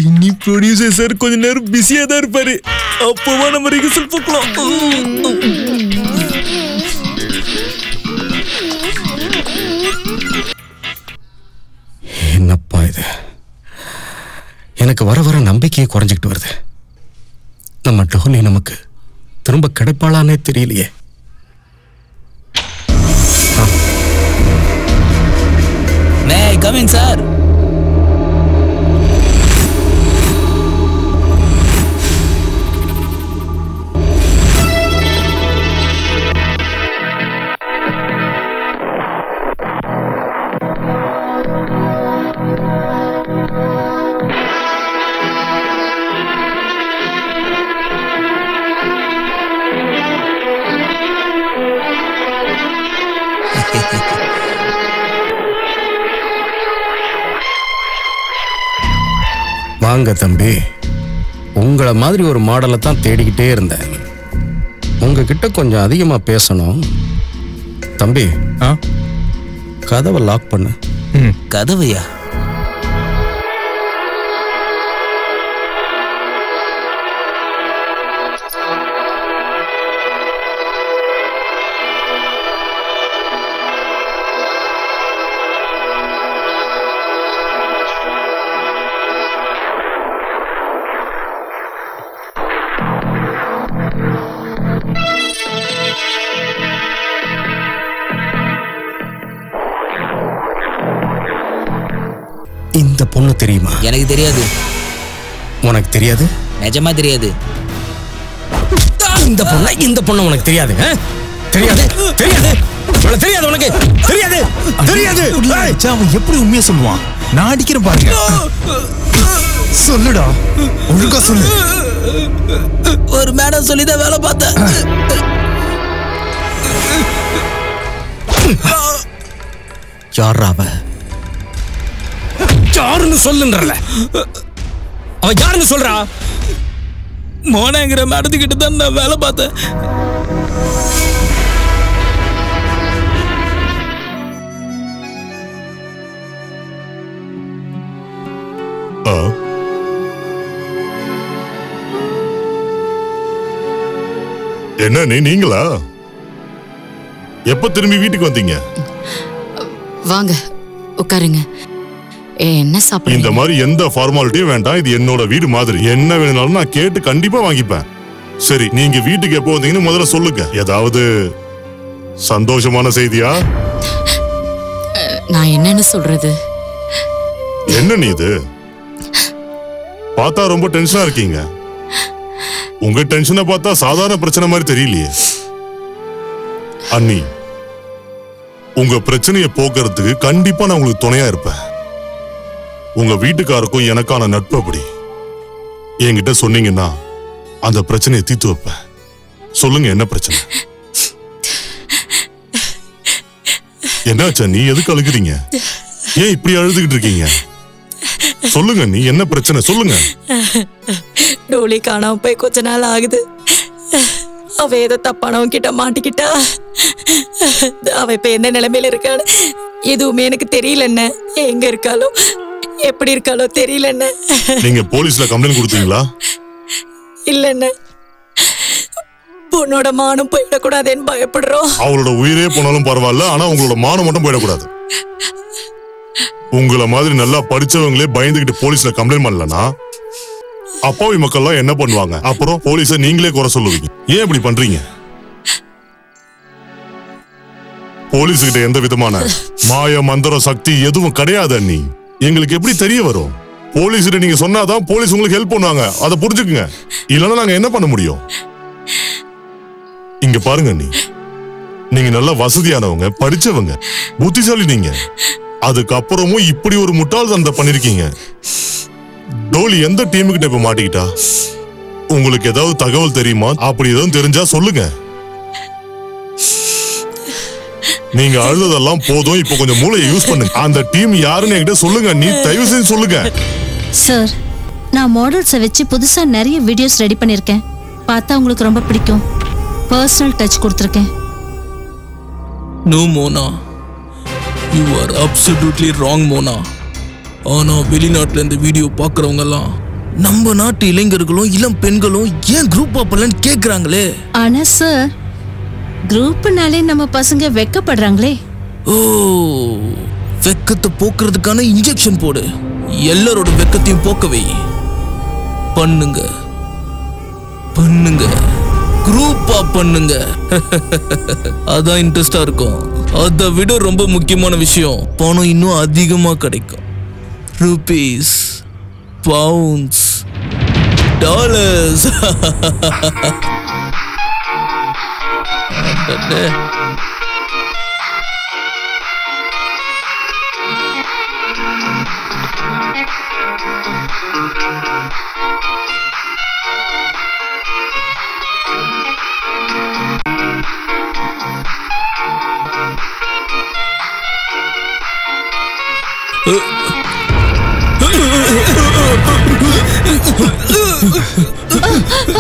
இனி ப்ரொடியூசர் சார் கொஞ்ச நேரம் பிஸியா தான் இருப்பாரு. அப்பவா நம்ம ரிஹர்சல் பார்க்கலாம். என்னப்பா இது? எனக்கு வர வர நம்பிக்கையே குறைஞ்சிக்கிட்டு வருது. நம்ம டோலி நமக்கு திரும்ப கிடைப்பாளானே தெரியலையே. மே ஐ கம் இன் சார்? வாங்க தம்பி, உங்களை மாதிரி ஒரு மாடலை தான் தேடிக்கிட்டே இருந்தேன். உங்ககிட்ட கொஞ்சம் அதிகமா பேசணும். தம்பி, கதவை லாக் பண்ணு. கதவையா? இந்த பொண்ணு தெரியுமா? எனக்கு தெரியாது. உனக்கு தெரியாது? நிஜமா தெரியாது. இந்த பொண்ணு உனக்கு தெரியாது? தெரியாது தெரியாது தெரியாது உனக்கு தெரியாது தெரியாது. அவன் எப்படி உண்மையா சொல்லுவான்? நான் அடிக்கிறேன் பாருங்க. சொல்லுடா, ஒழுங்கா சொல்லு. ஒரு மேடம் சொல்லிதான் வேலை பார்த்தேன். யாரா அவ? யாருன்னு சொல்லுன்றல. அவ யாருன்னு சொல்றா? மோனங்கிற மேடத்துக்கிட்ட தான் நான் வேலை பார்த்தேன். என்ன நீங்களா? எப்ப திரும்பி வீட்டுக்கு வந்தீங்க? வாங்க உட்காருங்க. என்ன சாப்பிடுறீங்க? இந்த மாதிரி எந்த ஃபார்மாலிட்டியும் வேண்டாம். இது என்னோட வீடு மாதிரி. என்ன வேணும்னாலும் நான் கேட்டு கண்டிப்பா வாங்கிப்பேன். சரி, நீங்க வீட்டுக்கு எப்போ வந்தீங்கன்னு முதல்ல சொல்லுங்க. ஏதாவது சந்தோஷமான செய்தியா? நான் என்னன்னு சொல்றது? என்ன நீ இது பார்த்தா ரொம்ப டென்ஷனா இருக்கீங்க. உங்க டென்ஷனை பார்த்தா சாதாரண பிரச்சனை மாதிரி தெரியலையே. அண்ணி, உங்க பிரச்சனையை போக்குறதுக்கு கண்டிப்பா நான் உங்களுக்கு துணையா இருப்பேன். உங்க வீட்டுக்காருக்கும் எனக்கான நட்பு அப்படி. என்கிட்ட சொன்னீங்கன்னா அந்த பிரச்சனையை தீர்த்து வைப்பேன். சொல்லுங்க, என்ன பிரச்சனை? என்னாச்சா, நீ எதுக்கு அழுகுறீங்க? ஏன் இப்படி அழுதுகிட்டு இருக்கீங்க? சொல்லுங்க, நீ என்ன பிரச்சனை சொல்லுங்க. டோலி காணாம போய் கொஞ்ச நாள் ஆகுது. அவ ஏதோ தப்பானவங்க கிட்ட மாட்டிக்கிட்டா. அவ இப்ப எந்த நிலைமையில இருக்கான்னு எதுவுமே எனக்கு தெரியல. என்ன எங்க இருக்காளோ எப்படி இருக்காளோ தெரியல. என்ன நீங்க போலீஸ்ல கம்ப்ளைண்ட் கொடுத்தீங்களா? இல்ல, பொண்ணோட மானம் போயிடக்கூடாதுன்னு பயப்படுறோம். அவளோட உயிரே போனாலும் பரவாயில்ல, ஆனா உங்களோட மானம் மட்டும் போயிடக்கூடாது. உங்களை மாதிரி நல்லா படிச்சவங்களே பயந்துகிட்டு போலீஸ்ல கம்ப்ளைண்ட் பண்ணலனா அப்பாவி மக்கள்லாம் என்ன பண்ணுவாங்க? அப்புறம் போலீஸை நீங்களே குறை சொல்லுவீங்க. ஏன் இப்படி பண்றீங்க? போலீஸ் கிட்ட எந்த விதமான மாய மந்திர சக்தி எதுவும் கிடையாது அண்ணி. எங்களுக்கு எப்படி தெரிய வரும்? போலீஸ் கிட்ட நீங்க சொன்னாதான் போலீஸ் உங்களுக்கு ஹெல்ப் பண்ணுவாங்க. அதை புரிஞ்சுக்குங்க. இல்லைன்னா நாங்க என்ன பண்ண முடியும்? இங்க பாருங்க அண்ணி, நீங்க நல்லா வசதியானவங்க, படிச்சவங்க, புத்திசாலி. நீங்க அதுக்கப்புறமும் இப்படி ஒரு முட்டாள்தனத்தை பண்ணிருக்கீங்க. டோலி எந்த டீமுக்கிட்ட இப்ப மாட்டிக்கிட்டா? உங்களுக்கு ஏதாவது தகவல் தெரியுமா? அப்படி எதுவும் தெரிஞ்சா சொல்லுங்க. நீங்க அழுததெல்லாம் போதும். இப்போ கொஞ்சம் மூளையை யூஸ் பண்ணுங்க. அந்த டீம் யாருன்னு என்கிட்ட சொல்லுங்க. நீ தயவு செஞ்சு சொல்லுங்க. சார், நான் மாடல்ஸை வச்சு புதுசா நிறைய வீடியோஸ் ரெடி பண்ணிருக்கேன். பார்த்தா உங்களுக்கு ரொம்ப பிடிக்கும். பர்சனல் டச் கொடுத்துருக்கேன். No Mona, you are absolutely wrong Mona. ஆனா வெளிநாட்டுல இந்த வீடியோ பார்க்கறவங்க எல்லாம் நம்ம நாட்டு இளைஞர்களும் இளம் பெண்களும் ஏன் குரூப் அப்பலன்னு கேக்குறாங்களே. ஆனா சார், குரூப்னாலே நம்ம பசங்க வெக்கப்படுறாங்களே. ஓ, வெக்கத்தை போக்குறதுக்கான இன்ஜெக்ஷன் போடு. எல்லாரோட வெக்கத்தையும் போக்க வை. பண்ணுங்க பண்ணுங்க, குரூப்பா பண்ணுங்க. அதான் இன்ட்ரெஸ்டா இருக்கும். அதை விட ரொம்ப முக்கியமான விஷயம், பணம் இன்னும் அதிகமா கிடைக்கும். Rupees, pounds, dollars.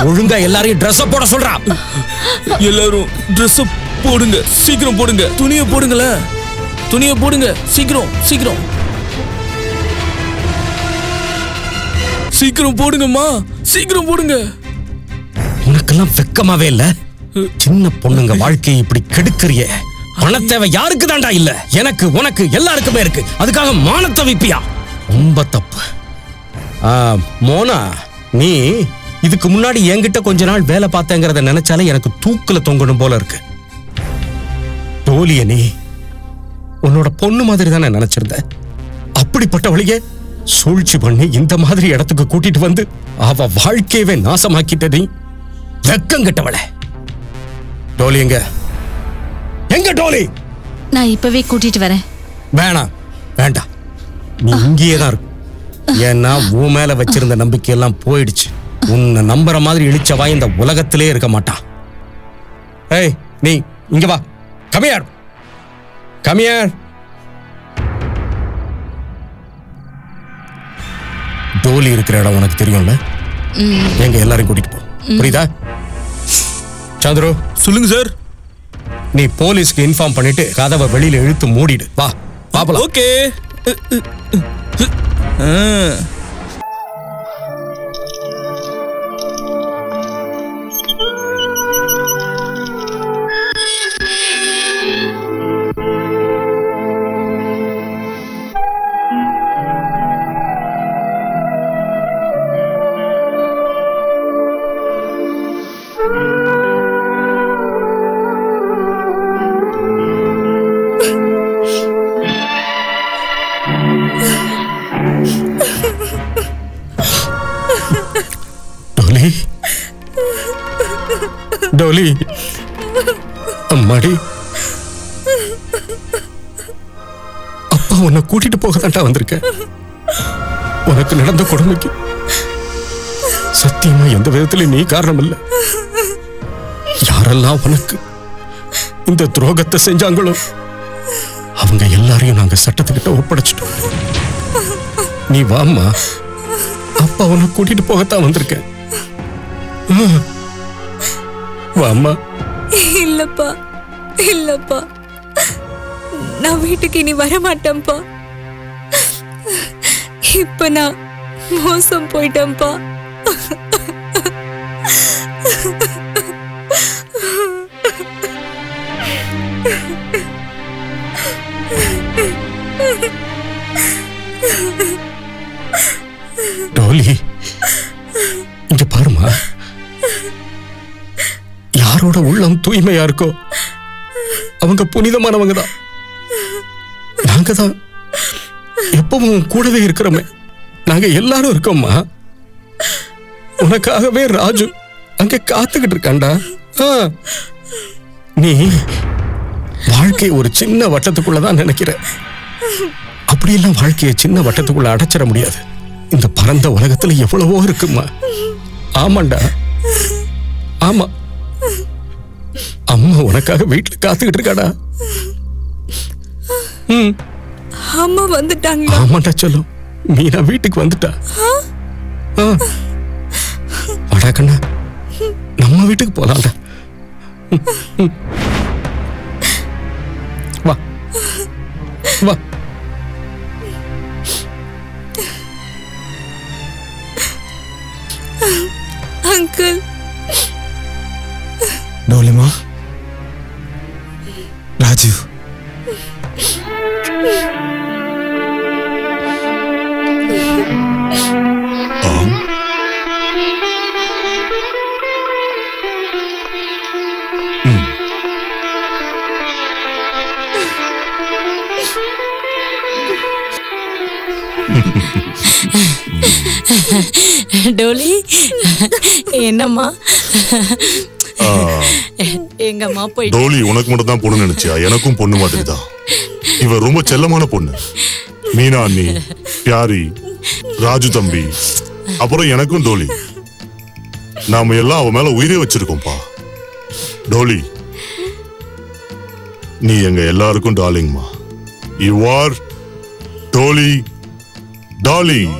ஒழுங்கா எல்லாரையும் ட்ரெஸ் போட சொல்றா. எல்லாரும் ட்ரெஸ் போடுங்க, சீக்கிரம் போடுங்க. துணியை போடுங்கள, துணியை போடுங்க, சீக்கிரம் சீக்கிரம் சீக்கிரம் போடுங்கம்மா, சீக்கிரம் போடுங்க. உனக்கெல்லாம் வெக்கமாவே இல்ல? சின்ன பொண்ணுங்க வாழ்க்கையை இப்படி கெடுக்கறியே. பணத்தேவை யாருக்கு தாண்டா இல்ல? எனக்கு, உனக்கு, எல்லாருக்குமே இருக்கு. அதுக்காக மானத்தை விப்பியா? ரொம்ப தப்பு. மோனா, நீ இதுக்கு முன்னாடி என்கிட்ட கொஞ்ச நாள் வேலை பார்த்தேங்கிறத நினைச்சாலே எனக்கு தூக்குல தொங்கணும் போல இருக்கு. டோலிய நீ உன்னோட பொண்ணு மாதிரி தானே நினைச்சிருந்த. அப்படிப்பட்டவளையே சூழ்ச்சி பண்ணி இந்த மாதிரி இடத்துக்கு கூட்டிட்டு வந்து அவ வாழ்க்கையவே நாசமாக்கிட்ட நீ. வெக்கம் கெட்டவளே. டோலி எங்க? எங்க டோலி? நான் இப்பவே கூட்டிட்டு வரேன். வேணாம், வேண்டாம், நீ இங்கேயே தான் இருக்கு. ஏன்னா உன் மேல வச்சிருந்த நம்பிக்கை எல்லாம் போயிடுச்சு. உன்னை நம்புற மாதிரி இழிச்சவா இந்த உலகத்திலே இருக்க மாட்டான். ஏய், நீ இங்க வா. கமியார், கமியார். டோலி இருக்கிற இடம் உனக்கு தெரியும்ல? எங்க எல்லாரையும் கூட்டிட்டு போ. புரியுதா? சந்திரு, சொல்லுங்க சார். நீ போலீஸ்க்கு இன்ஃபார்ம் பண்ணிட்டு கதவை வெளியில இழுத்து மூடிடு. வா பாப்பலாம். ஓகே. டோலி, அம்மாடி, அப்பா உன்னை கூட்டிட்டு போக தாண்டா வந்திருக்க. உனக்கு நடந்த கொடுமைக்கு சத்தியமா எந்த விதத்திலும் நீ காரணம் இல்ல. யாரெல்லாம் உனக்கு இந்த துரோகத்தை செஞ்சாங்களோ அவங்க எல்லாரையும் நாங்க சட்டத்துக்கிட்ட ஒப்படைச்சிட்டோம். நீ வாம்மா, அப்பா உன்னை கூட்டிட்டு போகத்தான் வந்திருக்கேன். வாம்மா. இல்லப்பா, இல்லப்பா, நான் வீட்டுக்கு இனி வரமாட்டேன்ப்பா. இப்ப நான் மோசம் போயிட்டேன்ப்பா. டோலி, இங்க பாருமா. யாரோட உள்ளம் தூய்மையா இருக்கோ அவங்க புனிதமானவங்க தான். நாங்க தான் எப்பவும் கூடவே இருக்கிறோமே. நாங்க எல்லாரும் இருக்கோம்மா. உனக்காகவே ராஜு அங்க காத்துக்கிட்டு இருக்காண்டா. நீ வாழ்க்கை ஒரு சின்ன வட்டத்துக்குள்ளதான் நினைக்கிற. அப்படியெல்லாம் வாழ்க்கையை சின்ன வட்டத்துக்குள்ள அடைச்சிட முடியாது. இந்த பரந்த உலகத்துல எவ்வளவோ இருக்குமா. ஆமாண்டா, ஆமா. அம்மா உனக்காக வீட்டுல காத்துக்கிட்டு இருக்காடா. அம்மா வந்துட்டாங்க. ஆமாண்டா சொல்லும். மீனா வீட்டுக்கு வந்துட்டா. வாடா கண்ணா, நம்ம வீட்டுக்கு போலாம்டா. வா வா. அங்கிள். டோலிமா, ராஜு, டோலி என்னம்மா எங்கம்மா போய் டோலி உனக்கு மட்டும் தான் பொண்ணு நினைச்சியா? எனக்கும் பொண்ணு மாதிரி தான். இவ ரொம்ப செல்லமான பொண்ணு. மீனா அண்ணி, பியாரி, ராஜு தம்பி, அப்புறம் எனக்கும் டோலி. நாம எல்லாம் அவ மேல உயிரே வச்சிருக்கோம்ப்பா. டோலி, நீ எங்க எல்லாருக்கும் டார்லிங்மா. You are Dolly darling.